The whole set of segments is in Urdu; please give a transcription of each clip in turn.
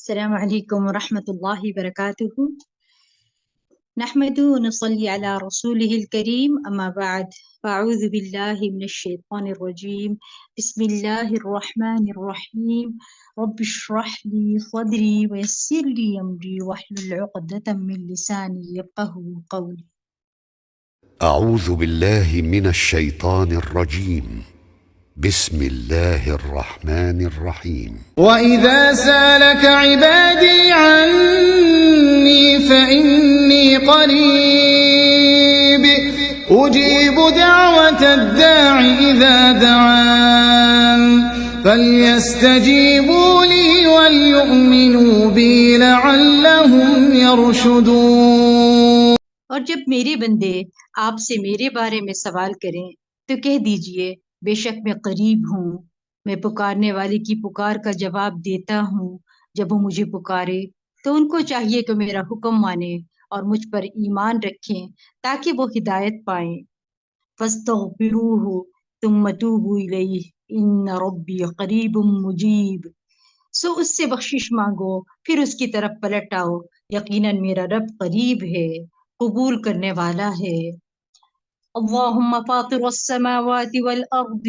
السلام عليكم ورحمة الله وبركاته. نحمد ونصلي على رسوله الكريم أما بعد فأعوذ بالله من الشيطان الرجيم. بسم الله الرحمن الرحيم. رب اشرح لي صدري ويسر لي أمري واحلل عقدة من لساني يفقهوا قولي. أعوذ بالله من الشيطان الرجيم. بسم الله الرحمن الرحيم. وإذا سالك عبادي عني فإني قريب أجيب دعوة الداع إذا دعان فليستجيبوا لي وليؤمنوا بي لعلهم يرشدون. اور جب میرے بندے آپ سے میرے بارے میں سوال کریں تو کہہ دیجئے بے شک میں قریب ہوں، میں پکارنے والے کی پکار کا جواب دیتا ہوں جب وہ مجھے پکارے. تو ان کو چاہیے کہ میرا حکم مانیں اور مجھ پر ایمان رکھیں تاکہ وہ ہدایت پائیں. فاستغفروہ ثم توبوا الیہ ان ربی قریب مجیب. سو اس سے بخشش مانگو پھر اس کی طرف پلٹ آؤ، یقیناً میرا رب قریب ہے، قبول کرنے والا ہے. اللهم فاطر السماوات والأرض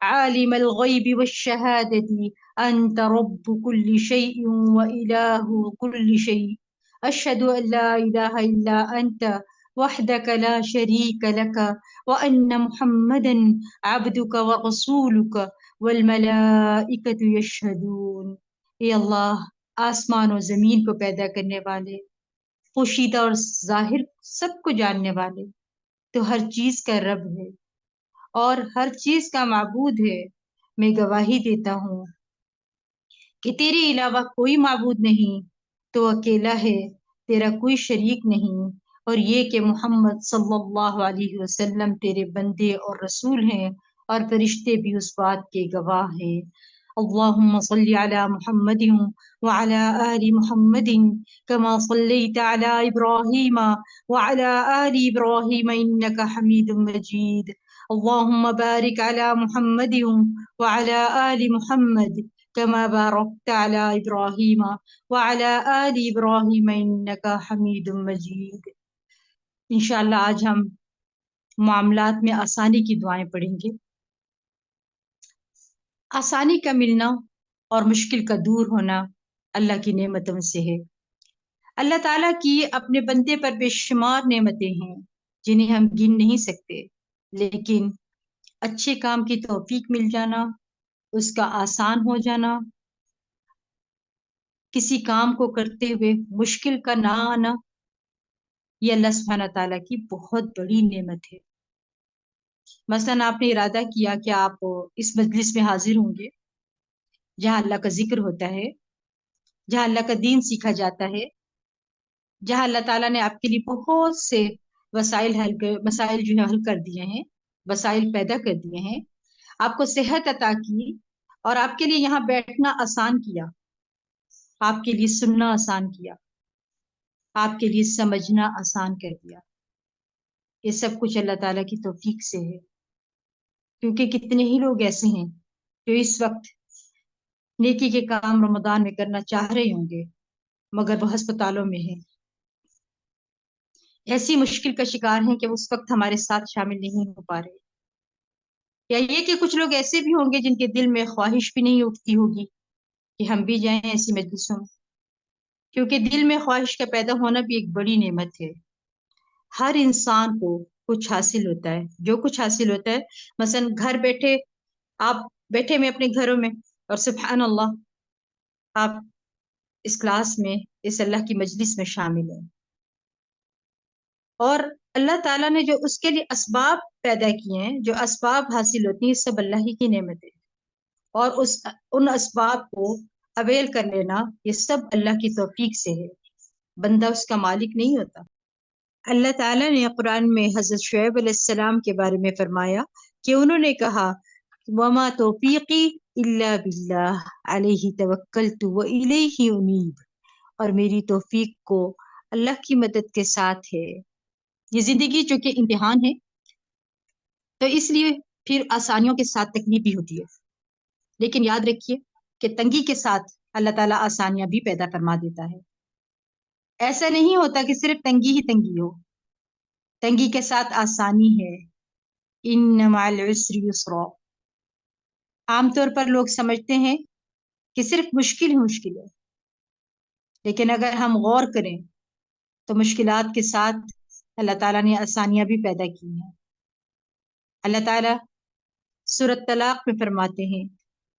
عالم الغيب والشهادة أنت رب كل شيء وإله كل شيء أشهد أن لا إله إلا أنت وحدك لا شريك لك وأن محمدا عبدك ورسولك والملائكة يشهدون. اے اللہ، آسمان و زمین کو پیدا کرنے والے، پوشیدہ اور ظاہر سب کو جاننے والے، تو ہر چیز کا رب ہے اور ہر چیز کا معبود ہے. میں گواہی دیتا ہوں کہ تیرے علاوہ کوئی معبود نہیں، تو اکیلا ہے، تیرا کوئی شریک نہیں، اور یہ کہ محمد صلی اللہ علیہ وسلم تیرے بندے اور رسول ہیں، اور فرشتے بھی اس بات کے گواہ ہیں. اللهم صل على محمد وعلى آل محمد كما صليت على إبراهيم وعلى آل إبراهيم إنك حميد مجيد. اللهم بارك على محمد وعلى آل محمد كما باركت على إبراهيم وعلى آل إبراهيم إنك حميد مجيد. انشاءاللہ آج ہم معاملات میں آسانی کی دعائیں پڑھیں گے. آسانی کا ملنا اور مشکل کا دور ہونا اللہ کی نعمتوں سے ہے. اللہ تعالیٰ کی اپنے بندے پر بے شمار نعمتیں ہیں جنہیں ہم گن نہیں سکتے، لیکن اچھے کام کی توفیق مل جانا، اس کا آسان ہو جانا، کسی کام کو کرتے ہوئے مشکل کا نہ آنا، یہ اللہ سبحانہ تعالیٰ کی بہت بڑی نعمت ہے. مثلا آپ نے ارادہ کیا کہ آپ اس مجلس میں حاضر ہوں گے جہاں اللہ کا ذکر ہوتا ہے، جہاں اللہ کا دین سیکھا جاتا ہے، جہاں اللہ تعالیٰ نے آپ کے لیے بہت سے مسائل جو ہے حل کر دیے ہیں، وسائل پیدا کر دیے ہیں، آپ کو صحت عطا کی اور آپ کے لیے یہاں بیٹھنا آسان کیا، آپ کے لیے سننا آسان کیا، آپ کے لیے سمجھنا آسان کر دیا. یہ سب کچھ اللہ تعالیٰ کی توفیق سے ہے. کیونکہ کتنے ہی لوگ ایسے ہیں جو اس وقت نیکی کے کام رمضان میں کرنا چاہ رہے ہوں گے مگر وہ ہسپتالوں میں ہیں، ایسی مشکل کا شکار ہیں کہ اس وقت ہمارے ساتھ شامل نہیں ہو پا رہے. یا یہ کہ کچھ لوگ ایسے بھی ہوں گے جن کے دل میں خواہش بھی نہیں اٹھتی ہوگی کہ ہم بھی جائیں ایسی مجلسوں میں، کیونکہ دل میں خواہش کا پیدا ہونا بھی ایک بڑی نعمت ہے. ہر انسان کو کچھ حاصل ہوتا ہے، جو کچھ حاصل ہوتا ہے، مثلا گھر بیٹھے آپ بیٹھے میں اپنے گھروں میں اور سبحان اللہ آپ اس کلاس میں، اس اللہ کی مجلس میں شامل ہیں، اور اللہ تعالیٰ نے جو اس کے لیے اسباب پیدا کیے ہیں، جو اسباب حاصل ہوتی ہیں، سب اللہ ہی کی نعمت ہے، اور ان اسباب کو اویل کر لینا یہ سب اللہ کی توفیق سے ہے، بندہ اس کا مالک نہیں ہوتا. اللہ تعالیٰ نے قرآن میں حضرت شعیب علیہ السلام کے بارے میں فرمایا کہ انہوں نے کہا وَمَا تَوْفِيقِي إِلَّا بِاللَّهِ عَلَيْهِ تَوَكَّلْتُ وَإِلَيْهِ أُنِيبُ. اور میری توفیق کو اللہ کی مدد کے ساتھ ہے. یہ زندگی چونکہ امتحان ہے تو اس لیے پھر آسانیوں کے ساتھ تکلیف بھی ہوتی ہے، لیکن یاد رکھیے کہ تنگی کے ساتھ اللہ تعالیٰ آسانیاں بھی پیدا فرما دیتا ہے۔ ایسا نہیں ہوتا کہ صرف تنگی ہی تنگی ہو، تنگی کے ساتھ آسانی ہے۔ ان مع العسر یسرا، عام طور پر لوگ سمجھتے ہیں کہ صرف مشکل ہی مشکل ہے، لیکن اگر ہم غور کریں تو مشکلات کے ساتھ اللہ تعالیٰ نے آسانیاں بھی پیدا کی ہیں۔ اللہ تعالیٰ سورۃ طلاق میں فرماتے ہیں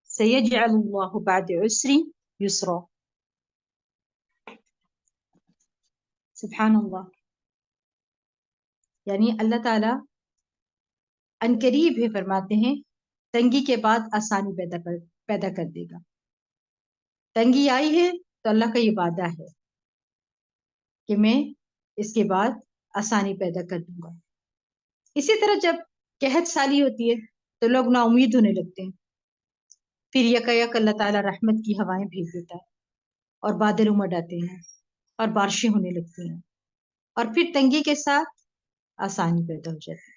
سیجعل اللہ بعد عسر یسرا، سبحان اللہ، یعنی اللہ تعالیٰ عنقریب ہے فرماتے ہیں تنگی کے بعد آسانی پیدا کر دے گا۔ تنگی آئی ہے تو اللہ کا یہ وعدہ ہے کہ میں اس کے بعد آسانی پیدا کر دوں گا۔ اسی طرح جب قحط سالی ہوتی ہے تو لوگ نا امید ہونے لگتے ہیں، پھر یک اللہ تعالیٰ رحمت کی ہوائیں بھیج دیتا ہے اور بادل امڑ آتے ہیں اور بارشیں ہونے لگتی ہیں، اور پھر تنگی کے ساتھ آسانی پیدا ہو جاتی ہے۔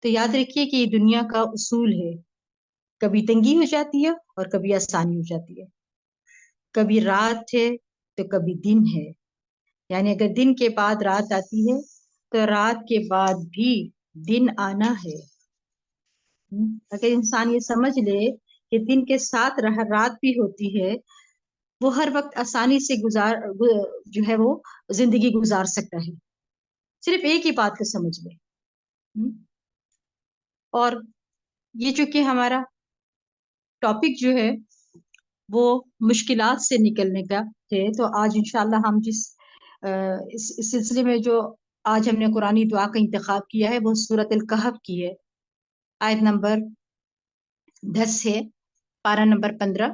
تو یاد رکھیے کہ یہ دنیا کا اصول ہے، کبھی تنگی ہو جاتی ہے اور کبھی آسانی ہو جاتی ہے، کبھی رات ہے تو کبھی دن ہے، یعنی اگر دن کے بعد رات آتی ہے تو رات کے بعد بھی دن آنا ہے۔ اگر انسان یہ سمجھ لے کہ دن کے ساتھ رات بھی ہوتی ہے، وہ ہر وقت آسانی سے جو ہے وہ زندگی گزار سکتا ہے، صرف ایک ہی بات کو سمجھ لے۔ اور یہ چونکہ ہمارا ٹاپک جو ہے وہ مشکلات سے نکلنے کا ہے، تو آج انشاءاللہ ہم اس سلسلے میں جو آج ہم نے قرآنی دعا کا انتخاب کیا ہے وہ سورۃ الکہف کی ہے، آیت نمبر 10 ہے، پارہ نمبر 15۔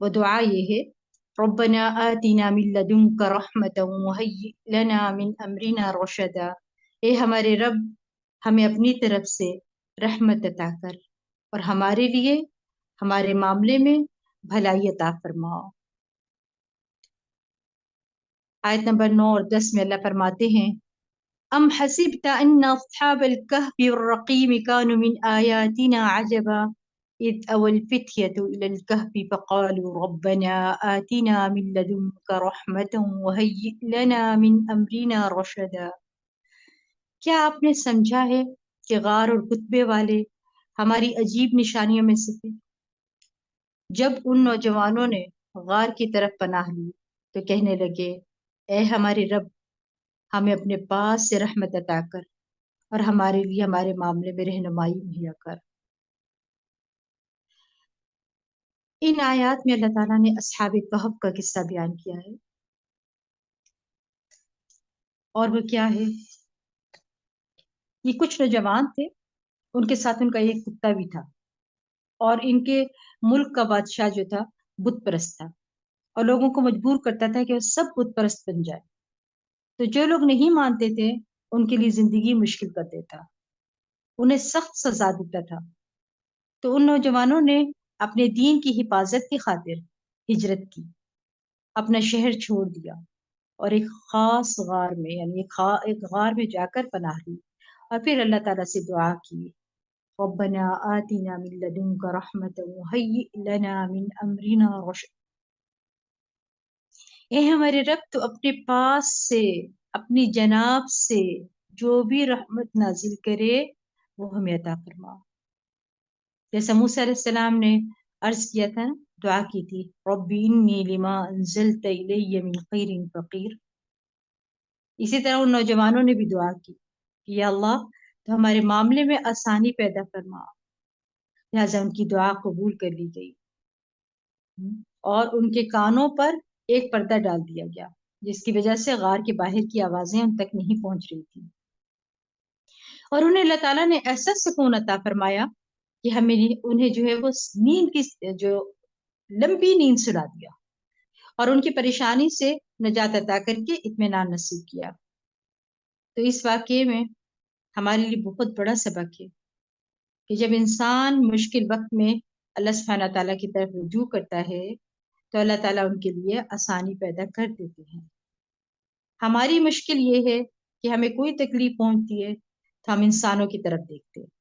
وہ دعا یہ ہے ربنا آتنا من لدنک رحمتا وہیئ لنا من امرنا رشدا، اے ہمارے رب ہمیں اپنی طرف سے رحمت عطا کر اور ہمارے لیے ہمارے معاملے میں بھلائی عطا فرما۔ آیت نمبر 9 اور 10 میں اللہ فرماتے ہیں ام حسبت ان اصحاب الكهف والرقيم كانوا من آیاتنا عجبا اذ اوى الفتية الى الكهف فقالوا ربنا آتنا من لدنك رحمة وهيئ لنا من امرنا رشدا، کیا آپ نے سمجھا ہے کہ غار اور کتبے والے ہماری عجیب نشانیوں میں سے تھے؟ جب ان نوجوانوں نے غار کی طرف پناہ لی تو کہنے لگے اے ہمارے رب ہمیں اپنے پاس سے رحمت عطا کر اور ہمارے لیے ہمارے معاملے میں رہنمائی مہیا کر۔ ان آیات میں اللہ تعالیٰ نے اصحاب کہف کا قصہ بیان کیا ہے، اور وہ کیا ہے؟ یہ کچھ نوجوان تھے، ان کے ساتھ ان کا ایک کتا بھی تھا، اور ان کے ملک کا بادشاہ جو تھا بت پرست تھا اور لوگوں کو مجبور کرتا تھا کہ وہ سب بت پرست بن جائے، تو جو لوگ نہیں مانتے تھے ان کے لیے زندگی مشکل کر دیتا، انہیں سخت سزا دیتا تھا۔ تو ان نوجوانوں نے اپنے دین کی حفاظت کی خاطر ہجرت کی، اپنا شہر چھوڑ دیا اور ایک خاص غار میں یعنی ایک غار میں جا کر پناہ لی، اور پھر اللہ تعالیٰ سے دعا کی ربنا آتنا من لدنک رحمتا وہیئ لنا من امرنا رشدا، اے ہمارے رب تو اپنے پاس سے اپنی جناب سے جو بھی رحمت نازل کرے وہ ہمیں عطا فرما۔ جیسا موسیٰ علیہ السلام نے عرض کیا تھا، دعا کی تھی رب انی لما انزلت الی من خیر فقیر، اسی طرح ان نوجوانوں نے بھی دعا کی کہ یا اللہ تو ہمارے معاملے میں آسانی پیدا فرما، لہٰذا ان کی دعا قبول کر لی گئی اور ان کے کانوں پر ایک پردہ ڈال دیا گیا جس کی وجہ سے غار کے باہر کی آوازیں ان تک نہیں پہنچ رہی تھی، اور انہیں اللہ تعالیٰ نے ایسا سکون عطا فرمایا کہ انہیں جو ہے وہ نیند کی جو لمبی نیند سلا دیا اور ان کی پریشانی سے نجات عطا کر کے اطمینان نصیب کیا۔ تو اس واقعے میں ہمارے لیے بہت بڑا سبق ہے کہ جب انسان مشکل وقت میں اللہ سبحانہ تعالیٰ کی طرف رجوع کرتا ہے تو اللہ تعالیٰ ان کے لیے آسانی پیدا کر دیتے ہیں۔ ہماری مشکل یہ ہے کہ ہمیں کوئی تکلیف پہنچتی ہے تو ہم انسانوں کی طرف دیکھتے ہیں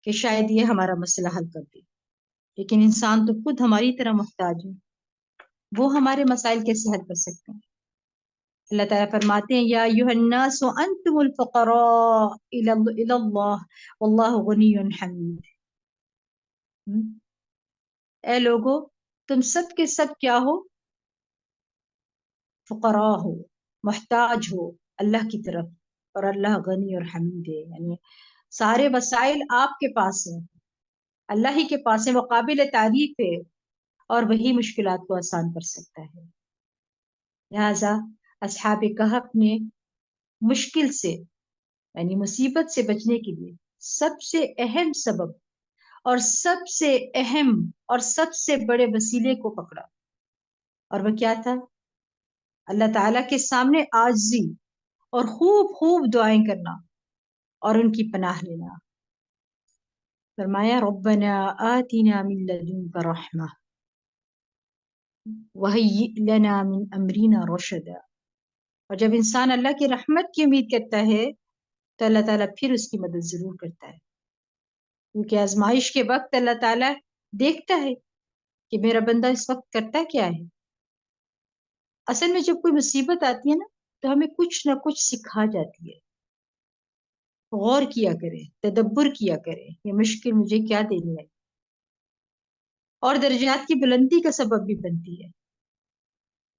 کہ شاید یہ ہمارا مسئلہ حل کر دے، لیکن انسان تو خود ہماری طرح محتاج ہے، وہ ہمارے مسائل کیسے حل کر سکتے ہیں؟ اللہ تعالیٰ فرماتے ہیں یا ایھا الناس انتم الفقراء الی اللہ واللہ غنی حمید۔ اے لوگو، تم سب کے سب کیا ہو؟ فقراء ہو، محتاج ہو اللہ کی طرف، اور اللہ غنی اور حمید ہے، یعنی سارے وسائل آپ کے پاس ہیں، اللہ ہی کے پاس ہیں، وہ قابل تعریف ہے اور وہی مشکلات کو آسان کر سکتا ہے۔ لہذا اصحاب کہف نے مشکل سے یعنی مصیبت سے بچنے کے لیے سب سے اہم سبب اور سب سے اہم اور سب سے بڑے وسیلے کو پکڑا، اور وہ کیا تھا؟ اللہ تعالیٰ کے سامنے عاجزی اور خوب خوب دعائیں کرنا اور ان کی پناہ لینا۔ فرمایا ربنا آتنا من لدنک رحمہ وہیئ لنا من امرنا رشدا۔ اور جب انسان اللہ کی رحمت کی امید کرتا ہے تو اللہ تعالیٰ پھر اس کی مدد ضرور کرتا ہے، کیونکہ آزمائش کے وقت اللہ تعالیٰ دیکھتا ہے کہ میرا بندہ اس وقت کرتا کیا ہے۔ اصل میں جب کوئی مصیبت آتی ہے نا تو ہمیں کچھ نہ کچھ سکھا جاتی ہے۔ غور کیا کرے، تدبر کیا کرے، یہ مشکل مجھے کیا دینی ہے، اور درجات کی بلندی کا سبب بھی بنتی ہے۔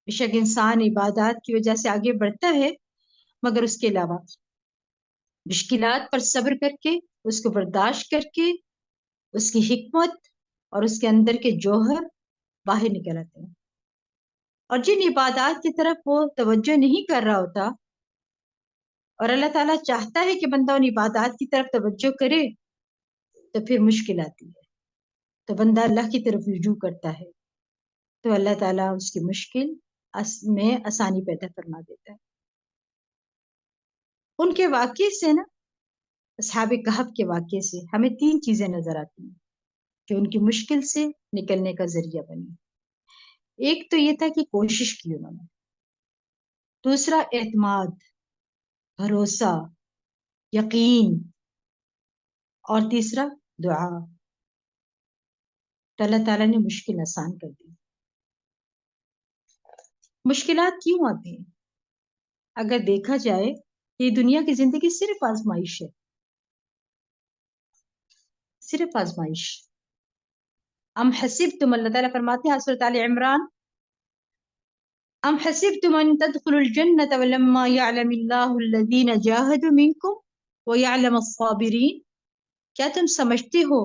بے شک انسان عبادات کی وجہ سے آگے بڑھتا ہے، مگر اس کے علاوہ مشکلات پر صبر کر کے، اس کو برداشت کر کے، اس کی حکمت اور اس کے اندر کے جوہر باہر نکل آتے ہیں۔ اور جن عبادات کی طرف وہ توجہ نہیں کر رہا ہوتا اور اللہ تعالیٰ چاہتا ہے کہ بندہ ان عبادات کی طرف توجہ کرے، تو پھر مشکل آتی ہے، تو بندہ اللہ کی طرف رجوع کرتا ہے، تو اللہ تعالیٰ اس کی مشکل میں آسانی پیدا فرما دیتا ہے۔ ان کے واقعے سے نا، اصحاب کہف کے واقعے سے ہمیں 3 چیزیں نظر آتی ہیں جو ان کی مشکل سے نکلنے کا ذریعہ بنی۔ ایک تو یہ تھا کہ کوشش کی انہوں نے، دوسرا اعتماد، بھروسہ، یقین، اور تیسرا دعا۔ تو اللہ تعالیٰ نے مشکل آسان کر دی۔ مشکلات کیوں آتی ہیں؟ اگر دیکھا جائے یہ دنیا کی زندگی صرف آزمائش ہے، صرف آزمائش۔ ام حسبتم، اللہ تعالیٰ فرماتے ہیں سورۃ آل عمران، ام حسبتم ان تدخلوا الجنة ولما يعلم الله الذين جاهدوا منكم ويعلم الصابرين۔ کیا تم سمجھتے ہو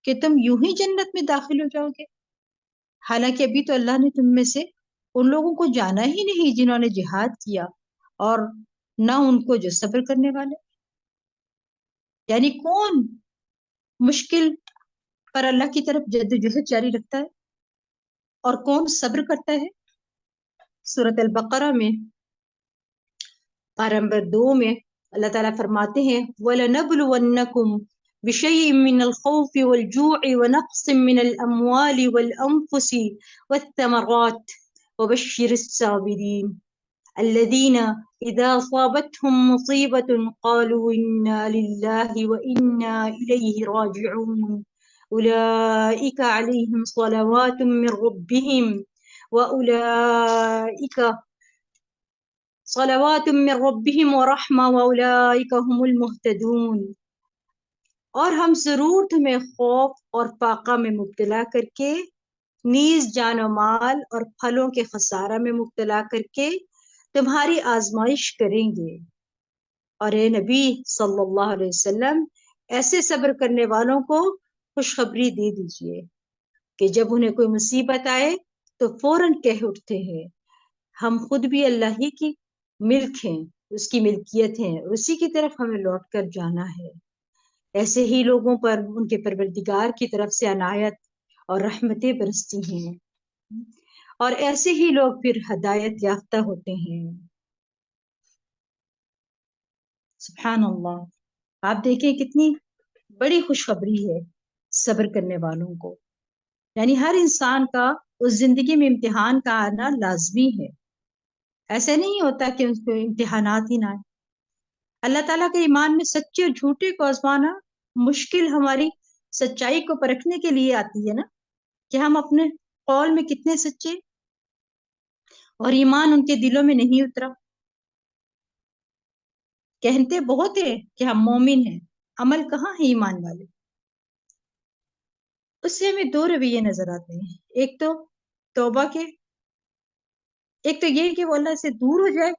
کہ تم یوں ہی جنت میں داخل ہو جاؤ گے، حالانکہ ابھی تو اللہ نے تم میں سے ان لوگوں کو جانا ہی نہیں جنہوں نے جہاد کیا، اور نہ ان کو جو صبر کرنے والے۔ یعنی کون مشکل پر اللہ کی طرف جدوجہد جاری رکھتا ہے اور کون صبر کرتا ہے؟ سورۃ البقرہ میں پارہ نمبر 2 میں اللہ تعالیٰ فرماتے ہیں وَلَنَبْلُوَنَّكُمْ بِشَيْءٍ مِّنَ الْخَوْفِ وَالْجُوعِ وَنَقْصٍ مِّنَ الْأَمْوَالِ وَالْأَنفُسِ وَالثَّمَرَاتِ وَبَشِّرِ الصَّابِرِينَ الَّذِينَ إِذَا أَصَابَتْهُم مُّصِيبَةٌ قَالُوا إِنَّا لِلَّهِ وَإِنَّا إِلَيْهِ رَاجِعُونَ أُولَٰئِكَ عَلَيْهِمْ صَلَوَاتٌ مِّن رَّبِّهِمْ وَأُولَٰئِكَ صلوات من ربهم ورحمہ واولئک هم المہتدون۔ اور ہم ضرور تمہیں خوف اور فاقہ میں مبتلا کر کے، نیز جان و مال اور پھلوں کے خسارہ میں مبتلا کر کے تمہاری آزمائش کریں گے، اور اے نبی صلی اللہ علیہ وسلم ایسے صبر کرنے والوں کو خوشخبری دے دیجئے کہ جب انہیں کوئی مصیبت آئے تو فوراً کہہ اٹھتے ہیں ہم خود بھی اللہ ہی کی ملک ہیں، اس کی ملکیت ہیں، اسی کی طرف ہمیں لوٹ کر جانا ہے۔ ایسے ہی لوگوں پر ان کے پروردگار کی طرف سے عنایت اور رحمتیں برستی ہیں، اور ایسے ہی لوگ پھر ہدایت یافتہ ہوتے ہیں۔ سبحان اللہ۔ آپ دیکھیں کتنی بڑی خوشخبری ہے صبر کرنے والوں کو، یعنی ہر انسان کا اس زندگی میں امتحان کا آنا لازمی ہے، ایسا نہیں ہوتا کہ اس کو امتحانات ہی نہ آئے۔ اللہ تعالیٰ کے ایمان میں سچے اور جھوٹے کو آزمانا مشکل ہماری سچائی کو پرکھنے کے لیے آتی ہے نا، کہ ہم اپنے قول میں کتنے سچے، اور ایمان ان کے دلوں میں نہیں اترا. کہتے بہت ہیں کہ ہم مومن ہیں، عمل کہاں ہے ایمان والے. اس سے ہمیں دو رویے نظر آتے ہیں. ایک تو توبہ کے، ایک تو یہ کہ وہ اللہ سے دور ہو جائے،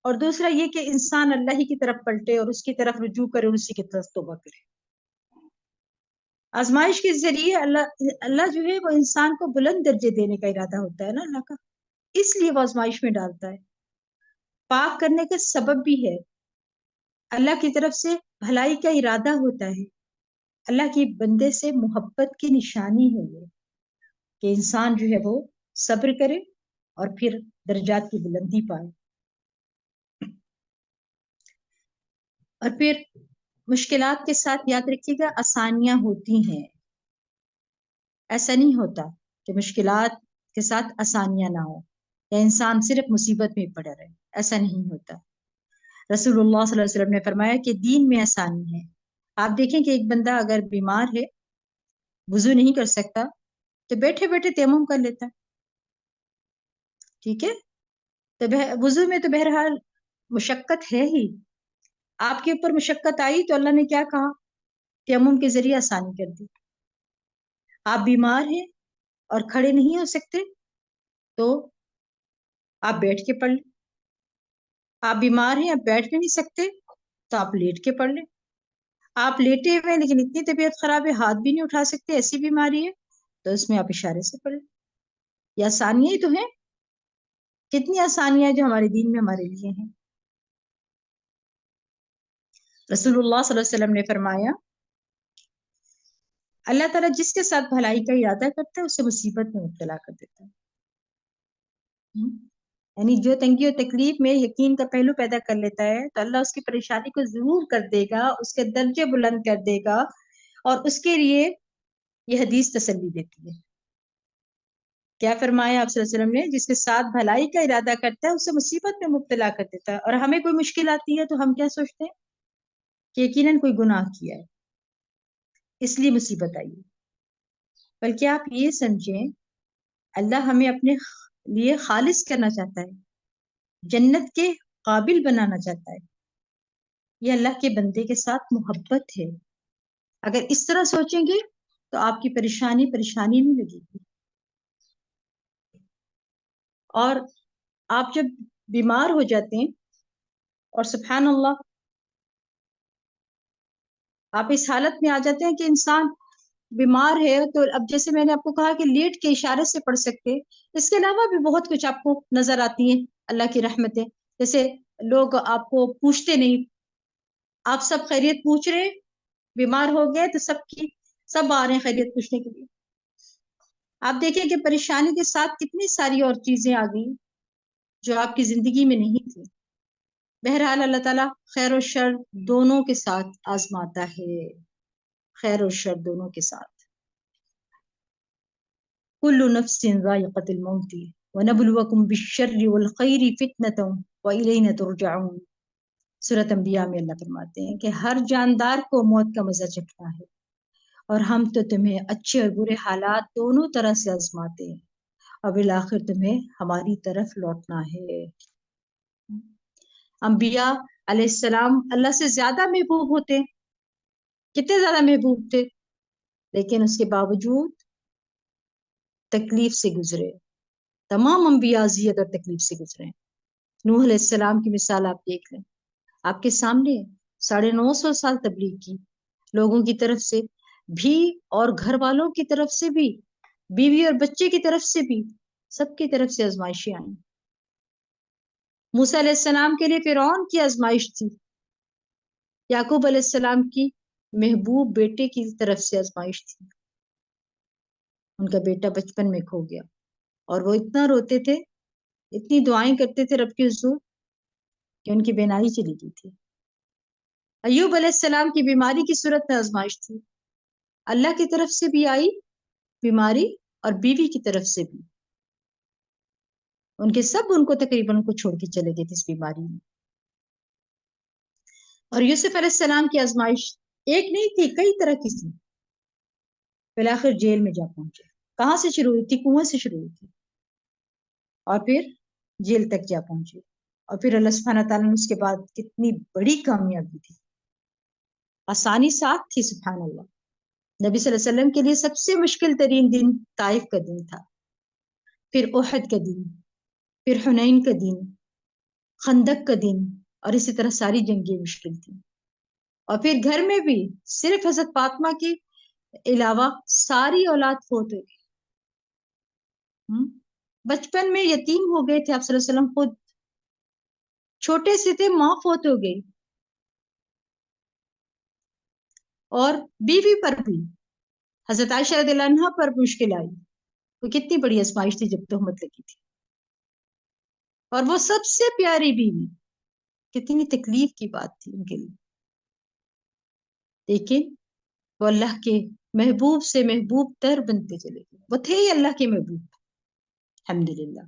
اور دوسرا یہ کہ انسان اللہ ہی کی طرف پلٹے اور اس کی طرف رجوع کرے اور اسی کی طرف توبہ کرے. آزمائش کے ذریعے اللہ جو ہے وہ انسان کو بلند درجے دینے کا ارادہ ہوتا ہے نا اللہ کا، اس لیے وہ آزمائش میں ڈالتا ہے. پاک کرنے کا سبب بھی ہے، اللہ کی طرف سے بھلائی کا ارادہ ہوتا ہے. اللہ کی بندے سے محبت کی نشانی ہے یہ کہ انسان جو ہے وہ صبر کرے اور پھر درجات کی بلندی پائے. اور پھر مشکلات کے ساتھ یاد رکھیے گا آسانیاں ہوتی ہیں. ایسا نہیں ہوتا کہ مشکلات کے ساتھ آسانیاں نہ ہو یا انسان صرف مصیبت میں پڑا رہے، ایسا نہیں ہوتا. رسول اللہ صلی اللہ علیہ وسلم نے فرمایا کہ دین میں آسانی ہے. آپ دیکھیں کہ ایک بندہ اگر بیمار ہے، وضو نہیں کر سکتا، تو بیٹھے بیٹھے تیمم کر لیتا ہے. ٹھیک ہے، تو وضو میں تو بہرحال مشقت ہے ہی. آپ کے اوپر مشقت آئی تو اللہ نے کیا کہا؟ تیمم کے ذریعے آسانی کر دی. آپ بیمار ہیں اور کھڑے نہیں ہو سکتے تو آپ بیٹھ کے پڑھ لیں. آپ بیمار ہیں، آپ بیٹھ بھی نہیں سکتے تو آپ لیٹ کے پڑھ لیں. آپ لیٹے ہوئے لیکن اتنی طبیعت خراب ہے ہاتھ بھی نہیں اٹھا سکتے، ایسی بیماری ہے، تو اس میں آپ اشارے سے پڑھ لیں. یہ آسانیاں ہی تو ہیں. کتنی آسانیاں جو ہمارے دین میں ہمارے لیے ہیں. رسول اللہ صلی اللہ علیہ وسلم نے فرمایا اللہ تعالیٰ جس کے ساتھ بھلائی کا ارادہ کرتا ہے اسے مصیبت میں مبتلا کر دیتا ہے. یعنی جو تنگی اور تکلیف میں یقین کا پہلو پیدا کر لیتا ہے تو اللہ اس کی پریشانی کو ضرور کر دے گا، اس کے درجے بلند کر دے گا. اور اس کے لیے یہ حدیث تسلی دیتی ہے. کیا فرمایا آپ صلی اللہ علیہ وسلم نے؟ جس کے ساتھ بھلائی کا ارادہ کرتا ہے اسے مصیبت میں مبتلا کر دیتا ہے. اور ہمیں کوئی مشکل آتی ہے تو ہم کیا سوچتے ہیں کہ یقیناً کوئی گناہ کیا ہے اس لیے مصیبت آئی ہے. بلکہ آپ یہ سمجھیں اللہ ہمیں اپنے لیے خالص کرنا چاہتا ہے، جنت کے قابل بنانا چاہتا ہے. یہ اللہ کے بندے کے ساتھ محبت ہے. اگر اس طرح سوچیں گے تو آپ کی پریشانی نہیں لگے گی. اور آپ جب بیمار ہو جاتے ہیں اور سبحان اللہ آپ اس حالت میں آ جاتے ہیں کہ انسان بیمار ہے، تو اب جیسے میں نے آپ کو کہا کہ لیٹ کے اشارے سے پڑھ سکتے، اس کے علاوہ بھی بہت کچھ آپ کو نظر آتی ہیں اللہ کی رحمتیں. جیسے لوگ آپ کو پوچھتے نہیں، آپ سب خیریت پوچھ رہے، بیمار ہو گئے تو سب آ رہے ہیں خیریت پوچھنے کے لیے. آپ دیکھیں کہ پریشانی کے ساتھ کتنی ساری اور چیزیں آ گئی جو آپ کی زندگی میں نہیں تھی. بہرحال اللہ تعالیٰ خیر و شر دونوں کے ساتھ آزماتا ہے، خیر و شر دونوں کے ساتھ. کل نفس ذائقۃ الموت ونبلوکم بالشر والخیر فتنۃ والینا ترجعون. سورۃ انبیاء میں اللہ فرماتے ہیں کہ ہر جاندار کو موت کا مزہ چکھنا ہے، اور ہم تو تمہیں اچھے اور برے حالات دونوں طرح سے آزماتے ہیں، اور بالآخر تمہیں ہماری طرف لوٹنا ہے. انبیاء علیہ السلام اللہ سے زیادہ محبوب ہوتے، کتنے زیادہ محبوب تھے، لیکن اس کے باوجود تکلیف سے گزرے. تمام انبیاء اذیت اور تکلیف سے گزرے. نوح علیہ السلام کی مثال آپ دیکھ لیں، آپ کے سامنے 950 سال تبلیغ کی، لوگوں کی طرف سے بھی اور گھر والوں کی طرف سے بھی، بیوی اور بچے کی طرف سے بھی، سب کی طرف سے آزمائشیں آئیں. موسیٰ علیہ السلام کے لیے فرعون کی آزمائش تھی، یعقوب علیہ السلام کی محبوب بیٹے کی طرف سے آزمائش تھی. ان کا بیٹا بچپن میں کھو گیا اور وہ اتنا روتے تھے، اتنی دعائیں کرتے تھے رب کے حضور کہ ان کی بینائی چلی گئی تھی. ایوب علیہ السلام کی بیماری کی صورت میں آزمائش تھی، اللہ کی طرف سے بھی آئی بیماری اور بیوی کی طرف سے بھی. ان کو تقریباً چھوڑ کے چلے گئے تھے اس بیماری میں. اور یوسف علیہ السلام کی آزمائش ایک نہیں تھی، کئی طرح کی تھی. بالآخر جیل میں جا پہنچے. کہاں سے شروع ہوئی تھی؟ کنویں سے شروع ہوئی تھی، اور پھر جیل تک جا پہنچی، اور پھر اللہ سبحانہ تعالیٰ نے اس کے بعد کتنی بڑی کامیابی دی، آسانی ساتھ تھی، سبحان اللہ۔ نبی صلی اللہ علیہ وسلم کے لیے سب سے مشکل ترین دن طائف کا دن تھا، پھر احد کا دن، پھر حنین کا دن، خندق کا دن، اور اسی طرح ساری جنگیں مشکل تھیں۔ اور پھر گھر میں بھی صرف حضرت فاطمہ کے علاوہ ساری اولاد فوت ہو گئی۔ بچپن میں یتیم ہو گئے تھے آپ صلی اللہ علیہ وسلم، خود چھوٹے سے تھے، ماں فوت ہو گئی، اور بیوی پر بھی حضرت عائشہ رضی اللہ عنہا پر مشکل آئی، وہ کتنی بڑی آزمائش تھی جب تہمت لگی تھی، اور وہ سب سے پیاری بیوی، کتنی تکلیف کی بات تھی ان کے لیے، لیکن وہ اللہ کے محبوب سے محبوب تر بنتے چلے گئے، وہ تھے ہی اللہ کے محبوب، الحمدللہ۔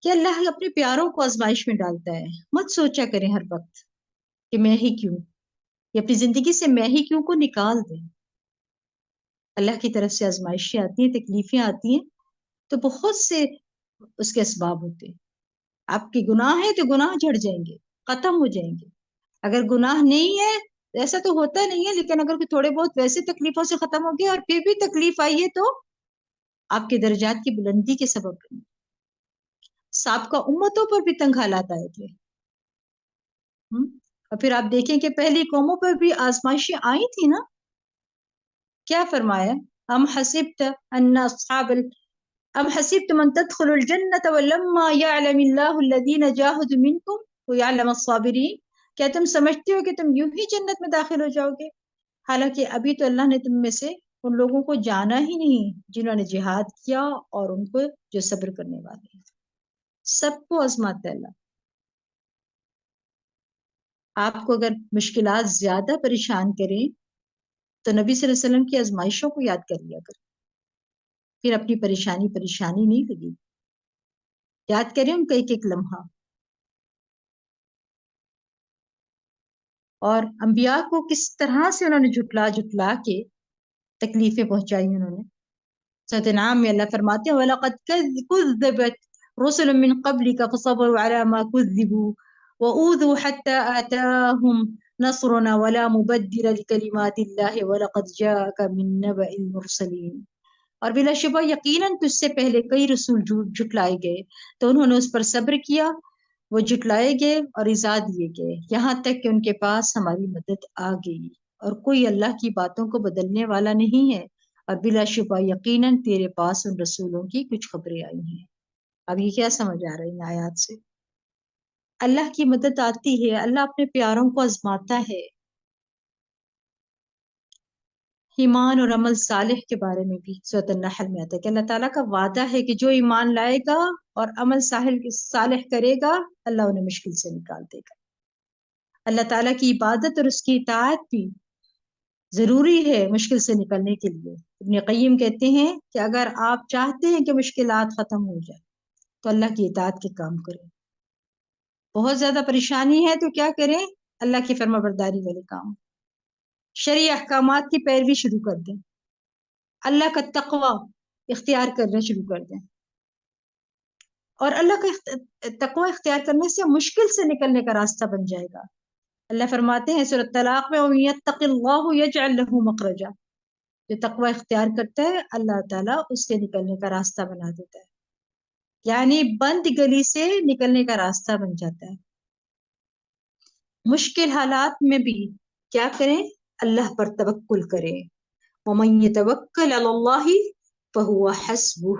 کہ اللہ اپنے پیاروں کو آزمائش میں ڈالتا ہے، مت سوچا کریں ہر وقت کہ میں ہی کیوں، یا اپنی زندگی سے میں ہی کیوں کو نکال دیں۔ اللہ کی طرف سے آزمائشیں آتی ہیں، تکلیفیں آتی ہیں، تو بہت سے اس کے اسباب ہوتے ہیں۔ آپ کے گناہ ہیں تو گناہ جھڑ جائیں گے، ختم ہو جائیں گے۔ اگر گناہ نہیں ہے، ایسا تو ہوتا نہیں ہے، لیکن اگر کوئی تھوڑے بہت ویسے تکلیفوں سے ختم ہو گیا اور پھر بھی تکلیف آئی ہے، تو آپ کے درجات کی بلندی کے سبب بنی۔ سابقہ امتوں پر بھی تنگ حالات آئے تھے، اور پھر آپ دیکھیں کہ پہلی قوموں پر بھی آزمائشیں آئی تھی نا۔ کیا فرمایا؟ ام حسبت ان اصحاب ام حسبتم ان تدخلوا الجنة ولما يعلم الله الذين جاهدوا منكم ويعلم الصابرين، کیا تم سمجھتے ہو کہ تم یوں ہی جنت میں داخل ہو جاؤ گے، حالانکہ ابھی تو اللہ نے تم میں سے ان لوگوں کو جانا ہی نہیں جنہوں نے جہاد کیا، اور ان کو جو صبر کرنے والے ہیں۔ سب کو آزماتا ہے اللہ۔ آپ کو اگر مشکلات زیادہ پریشان کریں تو نبی صلی اللہ علیہ وسلم کی آزمائشوں کو یاد کر لیا کریں، پھر اپنی پریشانی نہیں لگی، یاد کریں ان کا ایک ایک لمحہ۔ اور انبیاء کو کس طرح سے انہوں نے جھٹلا کے تکلیفیں پہنچائی انہوں نے۔ سورۃ انعام میں اللہ فرماتے ہیں وَلَقَدْ كَذَّبَتْ رُسُلٌ مِّن قَبْلِكَ فَصَبَرُوا عَلَىٰ مَا كُذِّبُوا وَأُوذُوا حَتَّىٰ آتَاهُمْ نَصْرُنَا وَلَا مُبَدِّلَ لِكَلِمَاتِ اللَّهِ وَلَقَدْ جَاءَكَ مِن نَّبَإِ الْمُرْسَلِينَ۔ اور بلا شبہ یقیناً تجھ سے پہلے کئی رسول جھٹلائے گئے، تو انہوں نے اس پر صبر کیا، وہ جھٹلائے گئے اور ایذا دیے گئے، یہاں تک کہ ان کے پاس ہماری مدد آ گئی، اور کوئی اللہ کی باتوں کو بدلنے والا نہیں ہے، اور بلا شبہ یقیناً تیرے پاس ان رسولوں کی کچھ خبریں آئی ہیں۔ اب یہ کیا سمجھ آ رہی ہیں آیات سے؟ اللہ کی مدد آتی ہے، اللہ اپنے پیاروں کو آزماتا ہے۔ ایمان اور عمل صالح کے بارے میں بھی سورۃ النحل میں آتا ہے کہ اللہ تعالیٰ کا وعدہ ہے کہ جو ایمان لائے گا اور عمل صالح کرے گا، اللہ انہیں مشکل سے نکال دے گا۔ اللہ تعالیٰ کی عبادت اور اس کی اطاعت بھی ضروری ہے مشکل سے نکلنے کے لیے۔ ابن قیم کہتے ہیں کہ اگر آپ چاہتے ہیں کہ مشکلات ختم ہو جائے تو اللہ کی اطاعت کے کام کریں، بہت زیادہ پریشانی ہے تو کیا کریں؟ اللہ کی فرما برداری والے کام، شرعی احکامات کی پیروی شروع کر دیں، اللہ کا تقوی اختیار کرنا شروع کر دیں، اور اللہ کا تقوی اختیار کرنے سے مشکل سے نکلنے کا راستہ بن جائے گا۔ اللہ فرماتے ہیں سورۃ طلاق میں وَمَن يَتَّقِ اللَّهُ يَجْعَل لَّهُ مَخْرَجًا، جو تقوی اختیار کرتا ہے اللہ تعالیٰ اس سے نکلنے کا راستہ بنا دیتا ہے، یعنی بند گلی سے نکلنے کا راستہ بن جاتا ہے۔ مشکل حالات میں بھی کیا کریں؟ اللہ پر توکل کریں، وَمَن يَتَوَكَّلْ عَلَى اللَّهِ فَهُوَ حَسْبُهُ،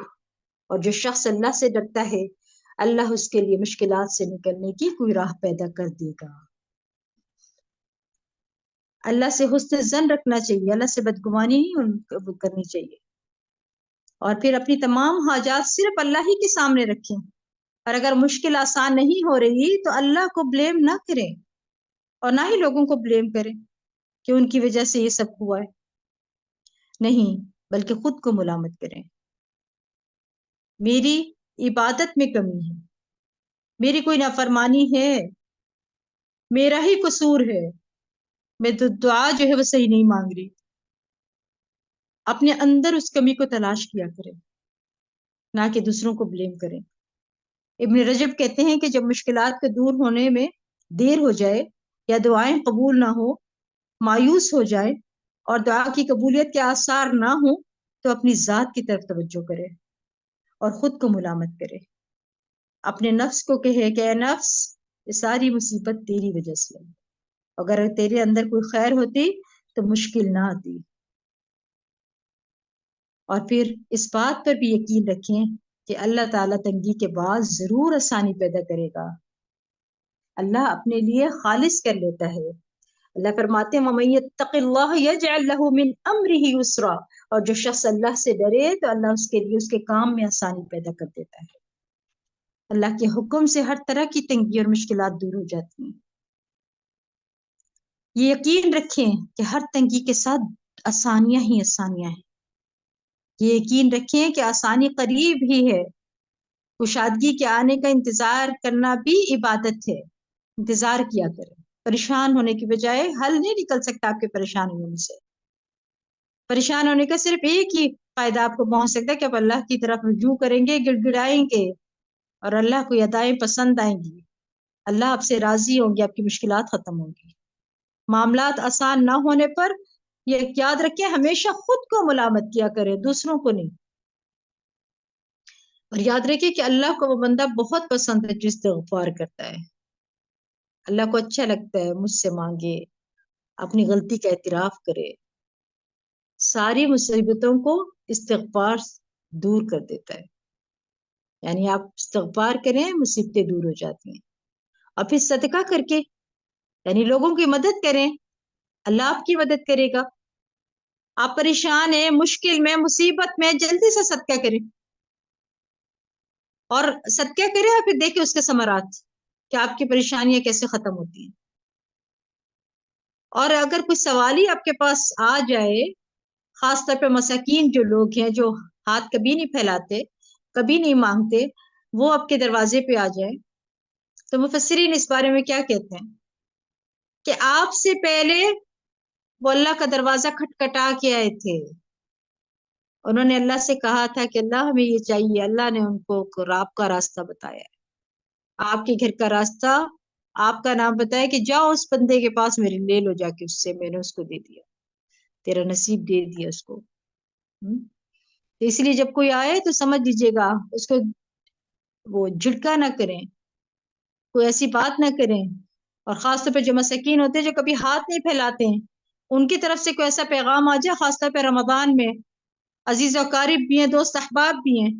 اور جو شخص اللہ سے ڈرتا ہے اللہ اس کے لیے مشکلات سے نکلنے کی کوئی راہ پیدا کر دے گا۔ اللہ سے حسن ظن رکھنا چاہیے، اللہ سے بدگمانی نہیں کرنی چاہیے، اور پھر اپنی تمام حاجات صرف اللہ ہی کے سامنے رکھیں، اور اگر مشکل آسان نہیں ہو رہی تو اللہ کو بلیم نہ کریں، اور نہ ہی لوگوں کو بلیم کریں کہ ان کی وجہ سے یہ سب ہوا ہے، نہیں، بلکہ خود کو ملامت کریں۔ میری عبادت میں کمی ہے، میری کوئی نافرمانی ہے، میرا ہی قصور ہے، میں تو دعا جو ہے وہ صحیح نہیں مانگ رہی، اپنے اندر اس کمی کو تلاش کیا کریں، نہ کہ دوسروں کو بلیم کریں۔ ابن رجب کہتے ہیں کہ جب مشکلات کے دور ہونے میں دیر ہو جائے یا دعائیں قبول نہ ہو، مایوس ہو جائے اور دعا کی قبولیت کے آثار نہ ہوں، تو اپنی ذات کی طرف توجہ کرے اور خود کو ملامت کرے۔ اپنے نفس کو کہے کہ اے نفس، یہ ساری مصیبت تیری وجہ سے ہے، اگر تیرے اندر کوئی خیر ہوتی تو مشکل نہ آتی۔ اور پھر اس بات پر بھی یقین رکھیں کہ اللہ تعالیٰ تنگی کے بعد ضرور آسانی پیدا کرے گا۔ اللہ اپنے لیے خالص کر لیتا ہے۔ اللہ فرماتے ہیں وَمَن يَتَّقِ اللَّهَ يَجْعَلْ لَهُ مِنْ أَمْرِهِ يُسْرًا، اور جو شخص اللہ سے ڈرے تو اللہ اس کے لیے اس کے کام میں آسانی پیدا کر دیتا ہے۔ اللہ کے حکم سے ہر طرح کی تنگی اور مشکلات دور ہو جاتی ہیں۔ یہ یقین رکھیں کہ ہر تنگی کے ساتھ آسانیاں ہی آسانیاں ہیں۔ یہ یقین رکھیں کہ آسانی قریب ہی ہے۔ کشادگی کے آنے کا انتظار کرنا بھی عبادت ہے۔ انتظار کیا کریں، پریشان ہونے کی بجائے حل نہیں نکل سکتا آپ کے پریشان ہونے سے۔ پریشان ہونے کا صرف ایک ہی فائدہ آپ کو پہنچ سکتا ہے کہ آپ اللہ کی طرف رجوع کریں گے، گڑ گڑائیں گے، اور اللہ کو ادائیں پسند آئیں گی۔ اللہ آپ سے راضی ہوں گے، آپ کی مشکلات ختم ہوں گی۔ معاملات آسان نہ ہونے پر یہ یاد رکھیں ہمیشہ خود کو ملامت کیا کریں، دوسروں کو نہیں۔ اور یاد رکھیں کہ اللہ کو وہ بندہ بہت پسند ہے جو استغفار کرتا ہے۔ اللہ کو اچھا لگتا ہے مجھ سے مانگے، اپنی غلطی کا اعتراف کرے۔ ساری مصیبتوں کو استغفار دور کر دیتا ہے۔ یعنی آپ استغفار کریں، مصیبتیں دور ہو جاتی ہیں۔ اور پھر صدقہ کر کے، یعنی لوگوں کی مدد کریں، اللہ آپ کی مدد کرے گا۔ آپ پریشان ہیں، مشکل میں، مصیبت میں، جلدی سے صدقہ کریں، اور صدقہ کریں اور پھر دیکھیں اس کے ثمرات کہ آپ کی پریشانیاں کیسے ختم ہوتی ہیں۔ اور اگر کوئی سوال ہی آپ کے پاس آ جائے، خاص طور پہ مساکین جو لوگ ہیں جو ہاتھ کبھی نہیں پھیلاتے، کبھی نہیں مانگتے، وہ آپ کے دروازے پہ آ جائے، تو مفسرین اس بارے میں کیا کہتے ہیں کہ آپ سے پہلے وہ اللہ کا دروازہ کھٹکھٹا کے آئے تھے، انہوں نے اللہ سے کہا تھا کہ اللہ ہمیں یہ چاہیے، اللہ نے ان کو آپ کا راستہ بتایا ہے، آپ کے گھر کا راستہ، آپ کا نام بتایا کہ جاؤ اس بندے کے پاس میرے لے لو جا کے اس سے، میں نے اس کو دے دیا، تیرا نصیب دے دیا اس کو۔ تو اس لیے جب کوئی آئے تو سمجھ لیجیے گا، اس کو وہ جھٹکا نہ کریں، کوئی ایسی بات نہ کریں۔ اور خاص طور پہ جو مساکین ہوتے ہیں جو کبھی ہاتھ نہیں پھیلاتے ہیں، ان کی طرف سے کوئی ایسا پیغام آ جائے، خاص طور پہ رمضان میں، عزیز و اقارب بھی ہیں، دوست احباب بھی ہیں،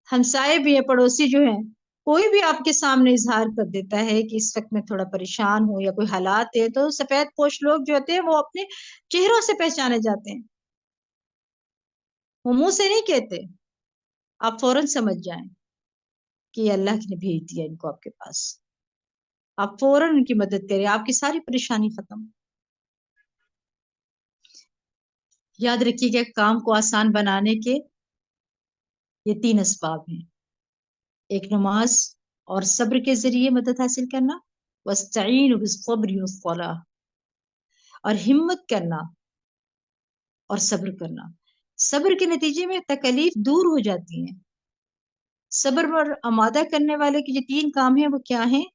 ہمسائے بھی ہیں، پڑوسی جو ہیں، کوئی بھی آپ کے سامنے اظہار کر دیتا ہے کہ اس وقت میں تھوڑا پریشان ہوں یا کوئی حالات ہے، تو سفید پوش لوگ جو ہوتے ہیں وہ اپنے چہروں سے پہچانے جاتے ہیں، وہ منہ سے نہیں کہتے۔ آپ فوراً سمجھ جائیں کہ یہ اللہ نے بھیج دیا ان کو آپ کے پاس، آپ فوراً ان کی مدد کریں، آپ کی ساری پریشانی ختم۔ یاد رکھیے کہ کام کو آسان بنانے کے یہ 3 اسباب ہیں: ایک نماز اور صبر کے ذریعے مدد حاصل کرنا، وَاسْتَعِينُوا بِالصَّبْرِ وَالصَّلَاةِ، اور ہمت کرنا اور صبر کرنا۔ صبر کے نتیجے میں تکلیف دور ہو جاتی ہیں۔ صبر پر آمادہ کرنے والے کے جو 3 کام ہیں وہ کیا ہیں؟